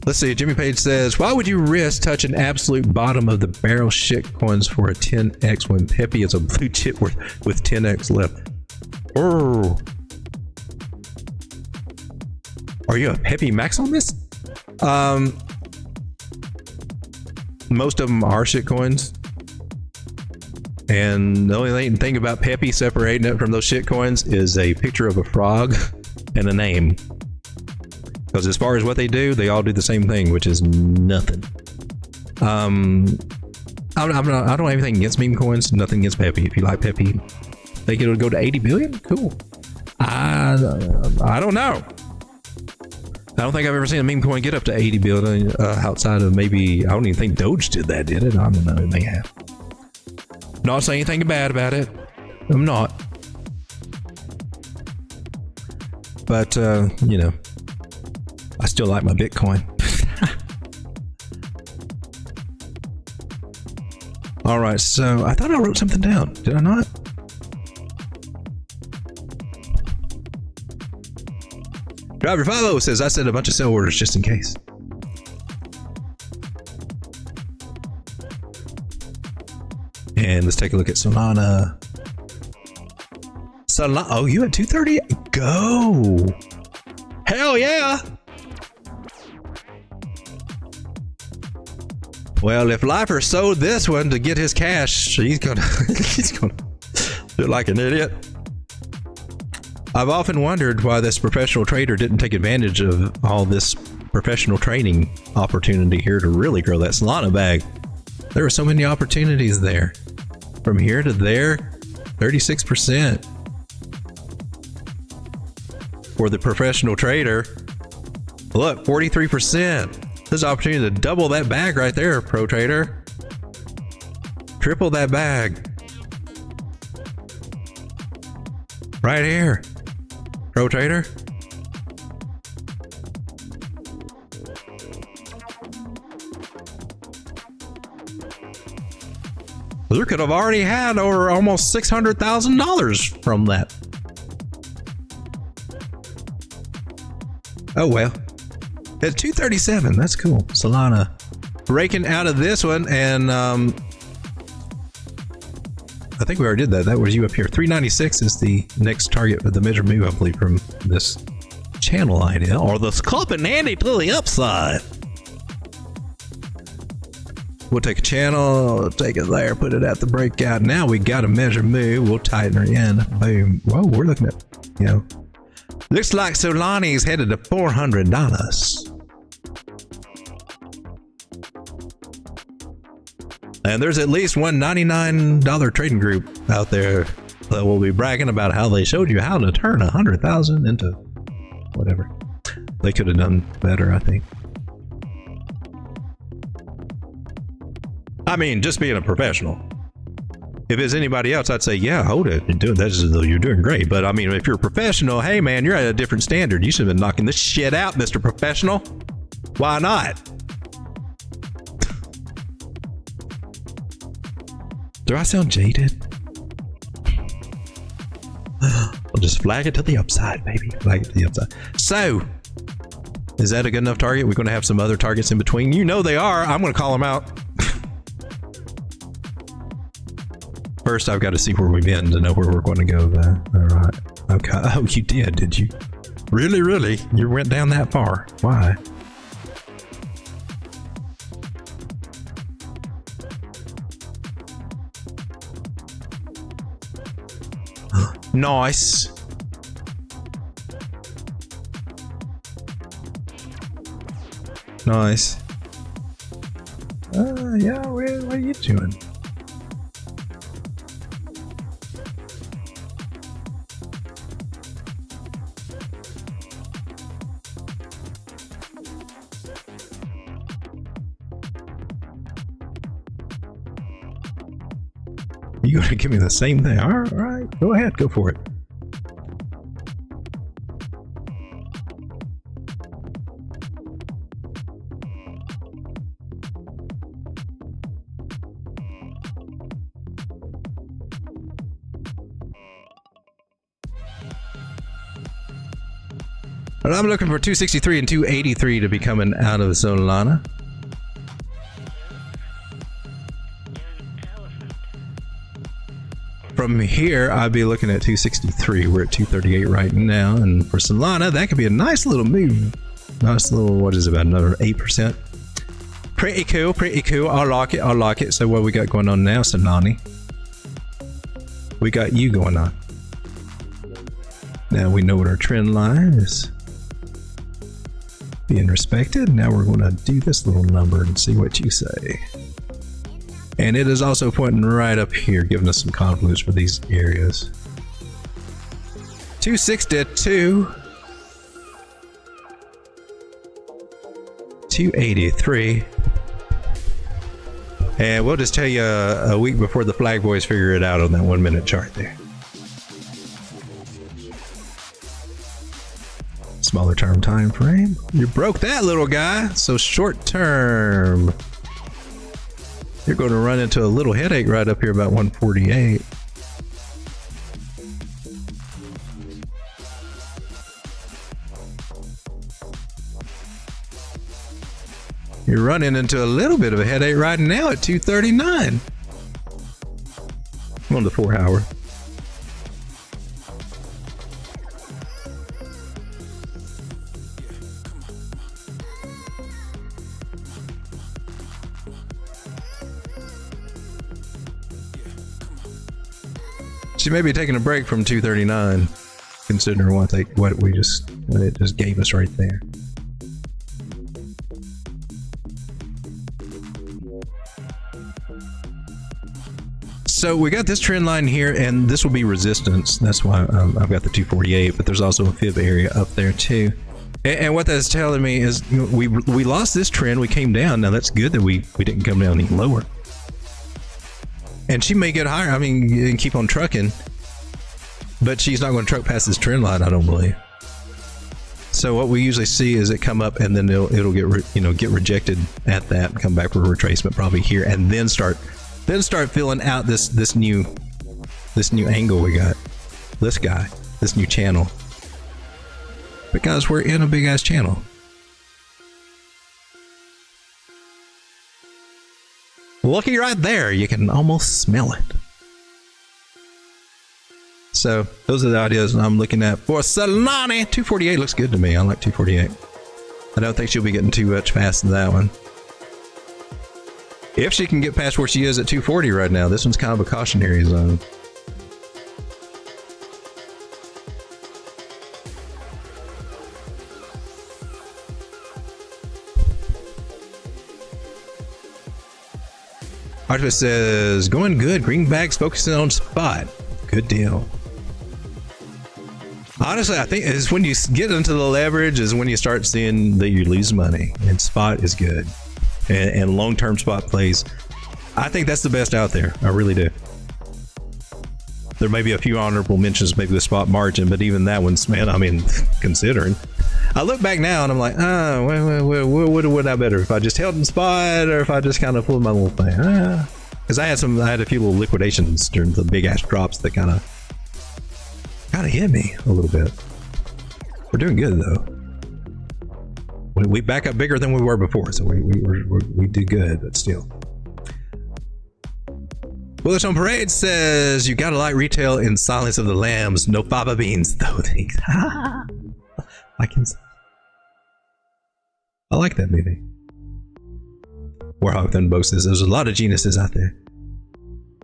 Let's see. Jimmy Page says, why would you risk touching absolute bottom of the barrel shit coins for a 10x when Peppy is a blue chip with 10x left? Oh. Are you a Peppy Max on this? Most of them are shit coins. And the only thing about Peppy separating it from those shit coins is a picture of a frog and a name. Because as far as what they do, all do the same thing, which is nothing. I don't have anything against meme coins, nothing against Peppy. If you like Peppy, think it'll go to 80 billion? Cool. I don't know. I don't think I've ever seen a meme coin get up to 80 billion outside of maybe, I don't even think Doge did that, did it? I don't know, it may have. Not saying anything bad about it. I'm not. But, you know, I still like my Bitcoin. All right, so I thought I wrote something down. Did I not? Driver 50 says, I said a bunch of sell orders just in case. And let's take a look at Solana. Oh, you at 230? Go. Hell yeah. Well, if Lifer sold this one to get his cash, he's gonna do like an idiot. I've often wondered why this professional trader didn't take advantage of all this professional trading opportunity here to really grow that Solana bag. There are so many opportunities there. From here to there, 36% for the professional trader. Look, 43%. There's an opportunity to double that bag right there, pro trader. Triple that bag. Right here, pro trader. You could have already had over almost $600,000 from that. Oh well. At 237, that's cool. Solana breaking out of this one, and I think we already did that. That was you up here. 396 is the next target of the measure move, I believe, from this channel idea, or the scalping handy to the upside. We'll take a channel, take it there, put it at the breakout. Now we got a measure move. We'll tighten her in. Boom. Whoa, we're looking at, looks like Solana is headed to $400. And there's at least one $99 trading group out there that will be bragging about how they showed you how to turn 100,000 into whatever. They could have done better, I think. I mean, just being a professional. If it's anybody else, I'd say, yeah, hold it. You're doing great. But I mean, if you're a professional, hey man, you're at a different standard. You should have been knocking this shit out, Mr. Professional. Why not? Do I sound jaded? I'll just flag it to the upside, baby. Flag it to the upside. So, is that a good enough target? We're going to have some other targets in between. You know they are. I'm going to call them out. First, I've got to see where we've been to know where we're going to go. All right. Okay. Oh, you did you? Really, really? You went down that far? Why? Nice. Nice. Yeah, what are you doing? You gonna give me the same thing? All right, go ahead, go for it. But I'm looking for 263 and 283 to be coming out of Solana. From here, I'd be looking at 263. We're at 238 right now. And for Solana, that could be a nice little move. Nice little, what is it, about another 8%? Pretty cool, pretty cool. I like it, I like it. So what we got going on now, Solani? We got you going on. Now we know what our trend line is. Being respected. Now we're going to do this little number and see what you say. And it is also pointing right up here, giving us some confluence for these areas. 262. 283. And we'll just tell you a week before the flag boys figure it out on that 1 minute chart there. Smaller term time frame. You broke that, little guy. So short term. You're going to run into a little headache right up here about 148. You're running into a little bit of a headache right now at 239. I'm on the 4 hour. She may be taking a break from 239, considering what it just gave us right there. So we got this trend line here, and this will be resistance. That's why I've got the 248, but there's also a fib area up there too. And what that's telling me is we lost this trend. We came down. Now that's good that we didn't come down any lower. And she may get higher. I mean, and keep on trucking, but she's not going to truck past this trend line, I don't believe. So what we usually see is it come up and then it'll get get rejected at that, come back for a retracement probably here, and then start filling out this new angle we got, this new channel, because we're in a big ass channel. Looky right there, you can almost smell it. So those are the ideas I'm looking at for Solana. 248 looks good to me. I like 248. I don't think she'll be getting too much past that one. If she can get past where she is at 240 right now, this one's kind of a cautionary zone. Artemis says, going good. Greenback's focusing on spot. Good deal. Honestly, I think is when you get into the leverage is when you start seeing that you lose money, and spot is good. And long-term spot plays, I think that's the best out there. I really do. There may be a few honorable mentions, maybe the spot margin, but even that one's, man, I mean, considering. I look back now and I'm like, what would I better if I just held in spot or if I just kind of pulled my little thing? Because I had a few little liquidations during the big ass drops that kind of hit me a little bit. We're doing good though. We back up bigger than we were before, so we do good, but still. Bullish on Parade says, you gotta like retail in Silence of the Lambs, no fava beans though. I like that movie. Warhawk then boasts there's a lot of geniuses out there.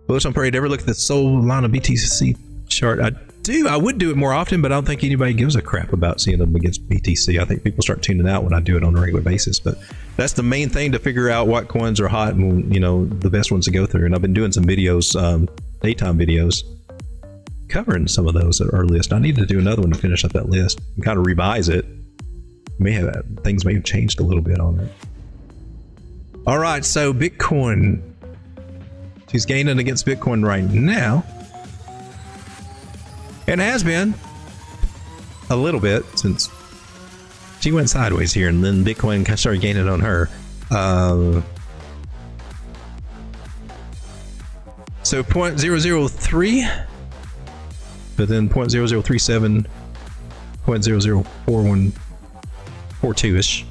Bullish on Parade, ever look at the Solana BTC chart? I do. I would do it more often, but I don't think anybody gives a crap about seeing them against BTC. I think people start tuning out when I do it on a regular basis, but that's the main thing to figure out what coins are hot and, you know, the best ones to go through. And I've been doing some videos, daytime videos, covering some of those at our list. I need to do another one to finish up that list and kind of revise it. Things may have changed a little bit on it. All right, so Bitcoin. She's gaining against Bitcoin right now. And has been a little bit since she went sideways here, and then Bitcoin kind of started gaining on her. So 0.003, but then 0.0037, 0.004142-ish.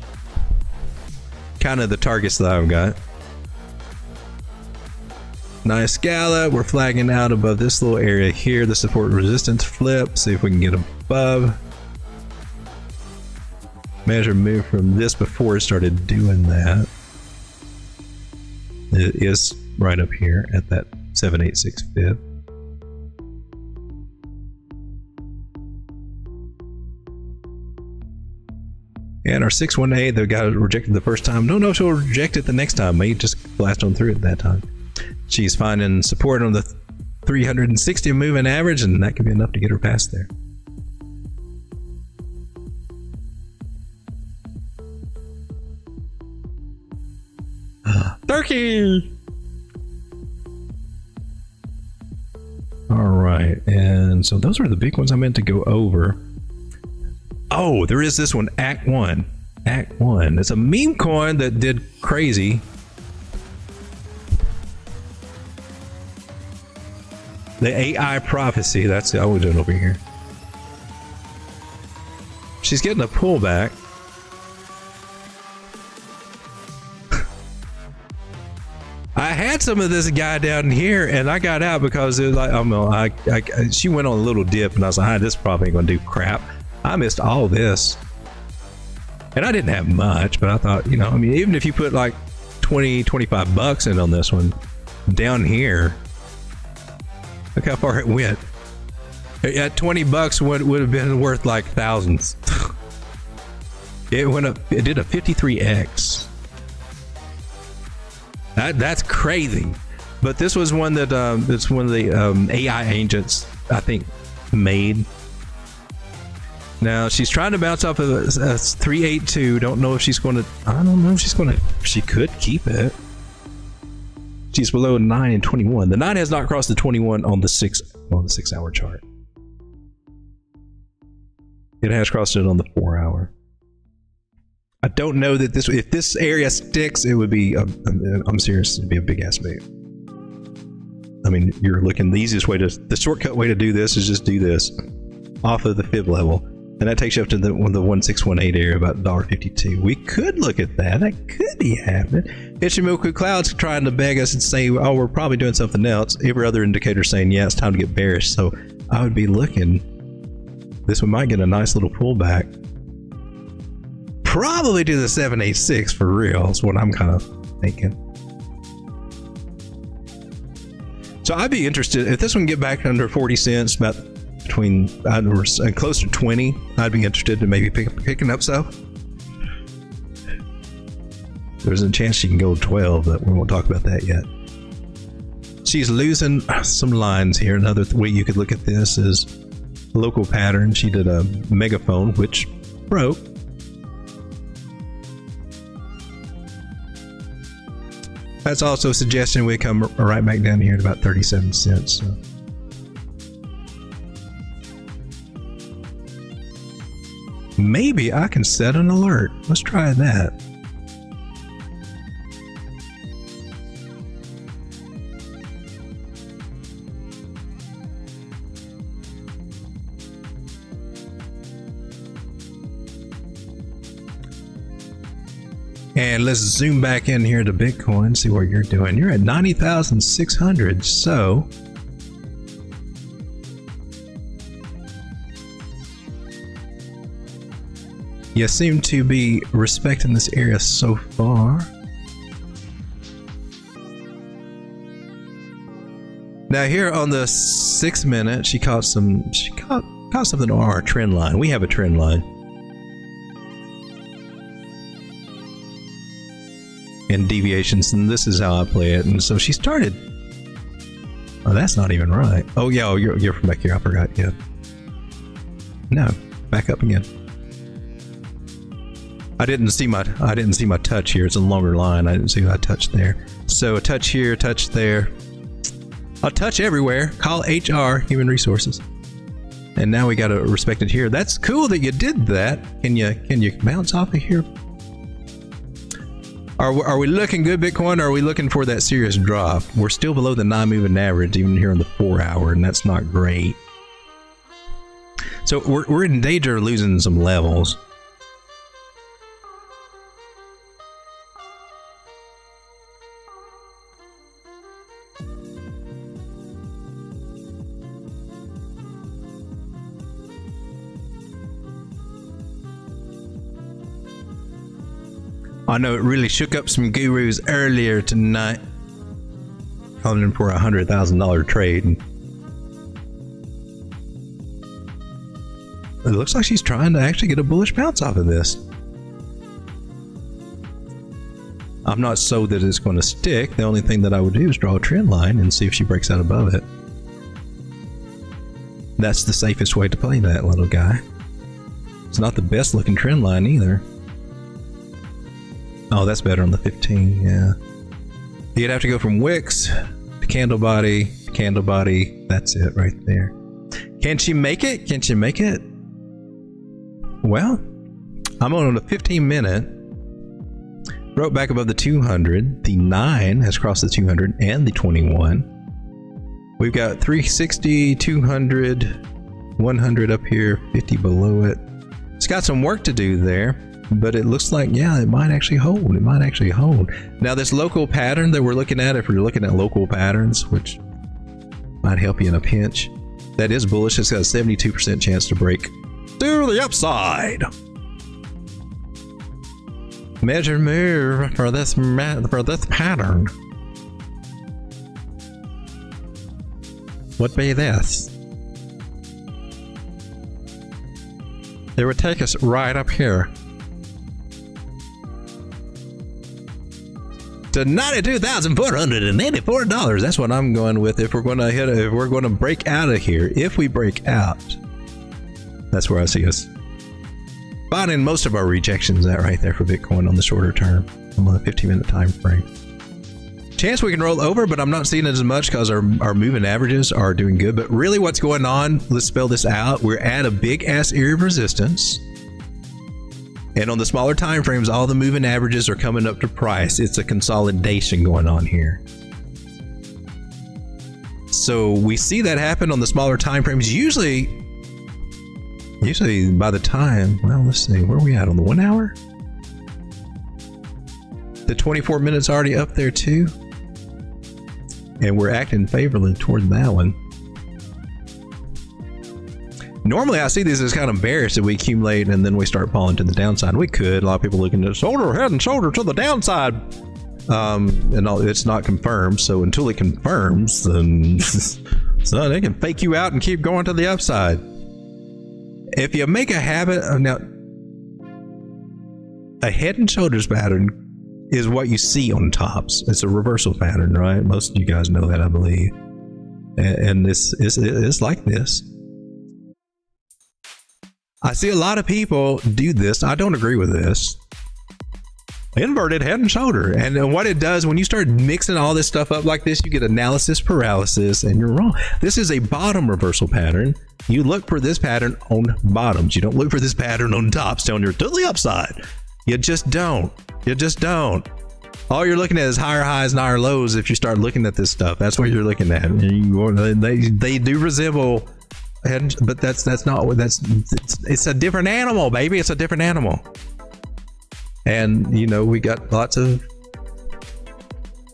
Kind of the targets that I've got. Nice scallop. We're flagging out above this little area here, the support resistance flip. See if we can get above. Measure move from this before it started doing that. It is right up here at that 786 fib. And our 618 that got rejected the first time. Don't know if she'll reject it the next time. May just blast on through it that time. She's finding support on the 360 moving average, and that could be enough to get her past there. Turkey! All right, and so those are the big ones I meant to go over. Oh, there is this one, Act 1. Act 1. It's a meme coin that did crazy. The AI prophecy, that's how we're doing over here. She's getting a pullback. I had some of this guy down here, and I got out because it was like, she went on a little dip, and I was like, this probably ain't gonna do crap. I missed all this. And I didn't have much, but I thought, you know, I mean, even if you put like 20, 25 bucks in on this one, down here, look how far it went. At $20 would have been worth like thousands. It went up. It did a 53x. That's crazy. But this was one that it's one of the AI agents I think made. Now she's trying to bounce off of a 382. Don't know if she's going to. I don't know if she's going to. She could keep it. She's below 9 and 21. The 9 has not crossed the 21 on the 6-hour chart. It has crossed it on the 4-hour. I don't know that if this area sticks, it would be. I'm serious. It'd be a big ass move. I mean, you're looking. The shortcut way to do this is just do this off of the fib level. And that takes you up to the 1618 area, about $1.52. We could look at that. That could be happening. Ichimoku Cloud's trying to beg us and say, oh, we're probably doing something else. Every other indicator saying, yeah, it's time to get bearish. So I would be looking. This one might get a nice little pullback. Probably do the 786 for real, is what I'm kind of thinking. So I'd be interested if this one get back under 40 cents, about between close to 20. I'd be interested in maybe picking up some. There's a chance she can go 12, but we won't talk about that yet. She's losing some lines here. Another way you could look at this is local pattern. She did a megaphone, which broke. That's also a suggestion we come right back down here at about 37 cents. So. Maybe I can set an alert. Let's try that. And let's zoom back in here to Bitcoin, see what you're doing. You're at 90,600, so you seem to be respecting this area so far. Now here on the 6 minute, she caught something on our trend line. We have a trend line. And deviations, and this is how I play it. And so she started. Oh, that's not even right. Oh yeah, oh, you're from back here. I forgot. Yeah. No, back up again. I didn't see my touch here. It's a longer line. I didn't see my touch there. So a touch here, touch there. A touch everywhere. Call HR, Human Resources. And now we got to respect it here. That's cool that you did that. Can you bounce off of here? Are we looking good, Bitcoin, or are we looking for that serious drop? We're still below the 9 moving average, even here on the 4-hour, and that's not great. So we're in danger of losing some levels. I know it really shook up some gurus earlier tonight, calling in for a $100,000 trade. It looks like she's trying to actually get a bullish bounce off of this. I'm not so that it's going to stick. The only thing that I would do is draw a trend line and see if she breaks out above it. That's the safest way to play that little guy. It's not the best looking trend line either. Oh, that's better on the 15, yeah. You'd have to go from wicks to candle body, that's it right there. Can she make it? Can she make it? Well, I'm on a 15 minute. Broke back above the 200. The 9 has crossed the 200 and the 21. We've got 360, 200, 100 up here, 50 below it. It's got some work to do there. But it looks like, yeah, it might actually hold. It might actually hold. Now, this local pattern that we're looking at, if we're looking at local patterns, which might help you in a pinch, that is bullish. It's got a 72% chance to break to the upside. Measure move for this pattern. What be this? It would take us right up here to $92,484. That's what I'm going with. If we're going to hit, if we're going to break out of here, if we break out, that's where I see us finding most of our rejections at right there for Bitcoin on the shorter term, on the 15-minute time frame. Chance we can roll over, but I'm not seeing it as much because our moving averages are doing good. But really what's going on, let's spell this out. We're at a big ass area of resistance. And on the smaller time frames, all the moving averages are coming up to price. It's a consolidation going on here. So we see that happen on the smaller time frames. Usually by the time, well, let's see, where are we at on the 1 hour? The 24 minutes already up there too. And we're acting favorably toward that one. Normally I see these as kind of bearish that we accumulate and then we start falling to the downside. We could, a lot of people looking at shoulder, head and shoulder to the downside. And it's not confirmed. So until it confirms, then so they can fake you out and keep going to the upside. If you make a habit of now, a head and shoulders pattern is what you see on tops. It's a reversal pattern, right? Most of you guys know that, I believe. And this is like this. I see a lot of people do this. I don't agree with this. Inverted head and shoulder. And what it does, when you start mixing all this stuff up like this, you get analysis paralysis and you're wrong. This is a bottom reversal pattern. You look for this pattern on bottoms. You don't look for this pattern on tops telling you to the upside. You just don't. You just don't. All you're looking at is higher highs and higher lows. If you start looking at this stuff, that's what you're looking at. They do resemble, but that's not what it's a different animal, baby. It's a different animal. And you know, we got lots of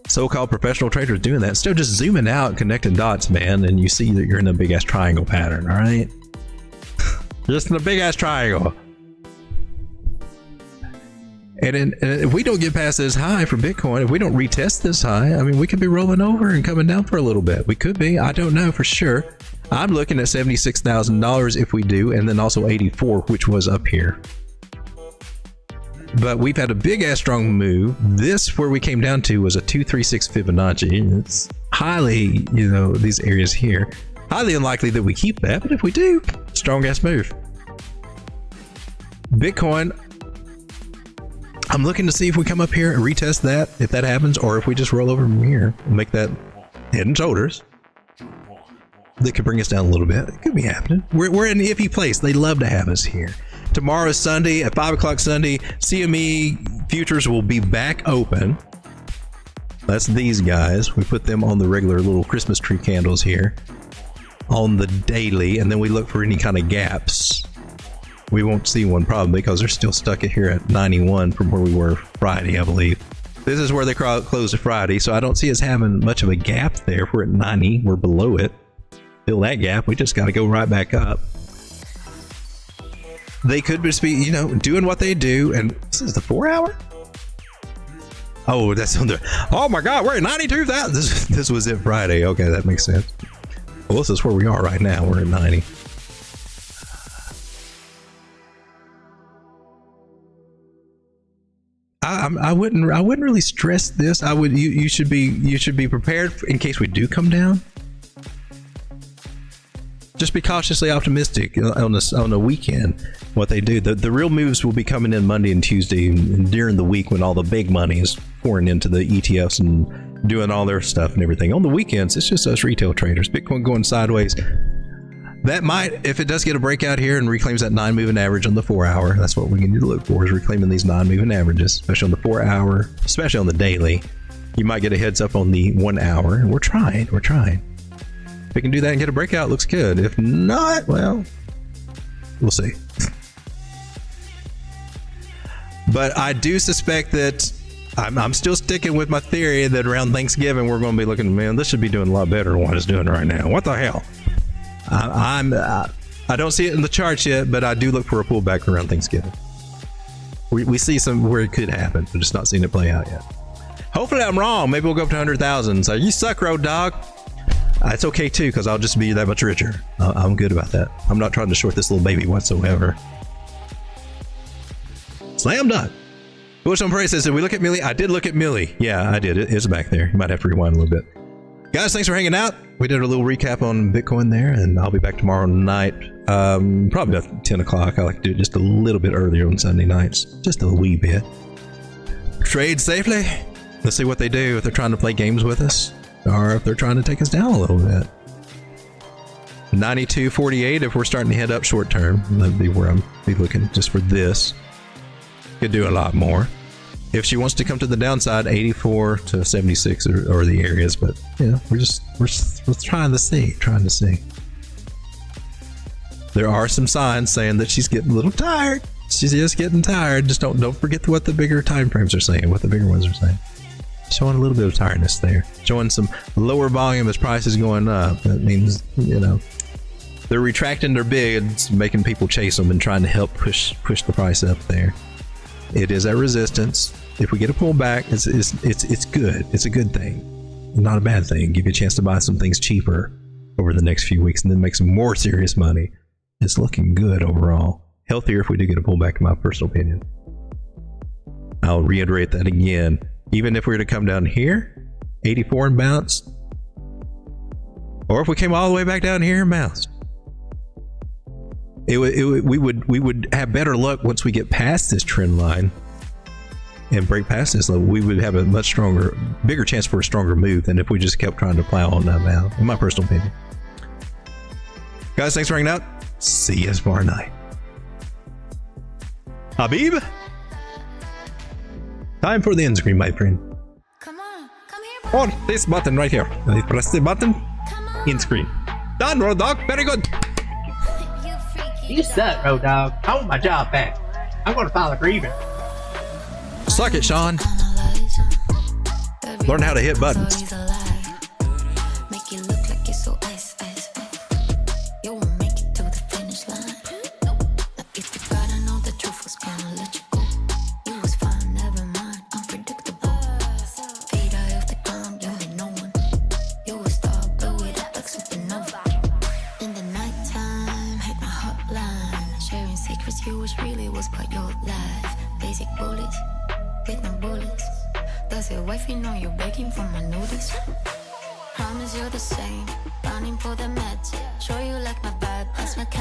so-called professional traders doing that. Still just zooming out, connecting dots, man, and you see that you're in a big ass triangle pattern. All right, just in a big ass triangle. And if we don't get past this high for Bitcoin, if we don't retest this high, I mean, we could be rolling over and coming down for a little bit. We could be. I don't know for sure. I'm looking at $76,000 if we do, and then also 84, which was up here. But we've had a big ass strong move. This, where we came down to, was a 236 Fibonacci. It's highly, you know, these areas here, highly unlikely that we keep that. But if we do, strong ass move. Bitcoin, I'm looking to see if we come up here and retest that, if that happens, or if we just roll over from here and make that head and shoulders. That could bring us down a little bit. It could be happening. We're in an iffy place. They love to have us here. Tomorrow is Sunday at 5 o'clock Sunday. CME futures will be back open. That's these guys. We put them on the regular little Christmas tree candles here on the daily, and then we look for any kind of gaps. We won't see one probably because they're still stuck here at 91 from where we were Friday, I believe. This is where they closed Friday, so I don't see us having much of a gap there. If we're at 90, we're below it. Fill that gap, we just got to go right back up. They could just be, you know, doing what they do, and this is the 4 hour? Oh, that's on the, oh my God, we're at 92,000. This was it Friday. Okay, that makes sense. Well, this is where we are right now. We're at 90. I wouldn't really stress this. I would, you should be prepared in case we do come down. Just be cautiously optimistic on a weekend. What they do, the real moves will be coming in Monday and Tuesday and during the week when all the big money is pouring into the ETFs and doing all their stuff and everything. On the weekends, it's just us retail traders. Bitcoin going sideways. That might, if it does get a breakout here and reclaims that 9 moving average on the 4 hour, that's what we need to look for, is reclaiming these 9 moving averages, especially on the 4 hour, especially on the daily. You might get a heads up on the 1 hour, and we're trying. If we can do that and get a breakout, looks good. If not, well, we'll see. But I do suspect that I'm still sticking with my theory that around Thanksgiving we're going to be looking, man, this should be doing a lot better than what it's doing right now. What the hell? I don't see it in the charts yet, but I do look for a pullback around Thanksgiving. We see some where it could happen, but just not seeing it play out yet. Hopefully I'm wrong. Maybe we'll go up to 100,000. So you suck, road dog. It's okay too, because I'll just be that much richer. I'm good about that. I'm not trying to short this little baby whatsoever. Slam dunk. Bush on Prey says, did we look at Millie? I did look at Millie. Yeah, I did. It's back there. You might have to rewind a little bit. Guys, thanks for hanging out. We did a little recap on Bitcoin there, and I'll be back tomorrow night. Probably about 10 o'clock. I like to do it just a little bit earlier on Sunday nights. Just a wee bit. Trade safely. Let's see what they do if they're trying to play games with us, or if they're trying to take us down a little bit. 92.48 if we're starting to head up short term. That'd be where I'm be looking just for this. Could do a lot more. If she wants to come to the downside, 84 to 76 are the areas, but yeah, we're trying to see. There are some signs saying that she's getting a little tired. She's just getting tired. Just don't forget what the bigger time frames are saying, what the bigger ones are saying. Showing a little bit of tiredness there. Showing some lower volume as prices going up. That means, you know, they're retracting their bids, making people chase them and trying to help push the price up there. It is at resistance. If we get a pullback, it's good. It's a good thing, not a bad thing. Give you a chance to buy some things cheaper over the next few weeks and then make some more serious money. It's looking good overall. Healthier if we do get a pullback, in my personal opinion. I'll reiterate that again. Even if we were to come down here, 84 and bounce, or if we came all the way back down here and bounced, we would have better luck once we get past this trend line and break past this level. We would have a much stronger, bigger chance for a stronger move than if we just kept trying to plow on that down, in my personal opinion. Guys, thanks for hanging out. See you tomorrow night. Habib, time for the end screen, my friend. Come here, boy. On this button right here. Press the button. End screen. Done, Road Dog. Very good. You freaky. You suck, Road Dog. I want my job back. I'm gonna file a grievance. Suck it, Sean. Learn how to hit buttons. Make you look like you're so ice. You won't make it to the finish line. Now, if you gotta know the truth was gonna let you go. You was fine, never mind, unpredictable. Feet eye off the ground, you ain't no one. You a star, blew it up like supernova. In the nighttime, hit my hotline. Sharing secrets, you wish really was part your life. Basic bullets. With no bullets. Does your wifey know you're begging for my notice? Promise you're the same. Running for the meds. Sure you like my vibe. That's my kind.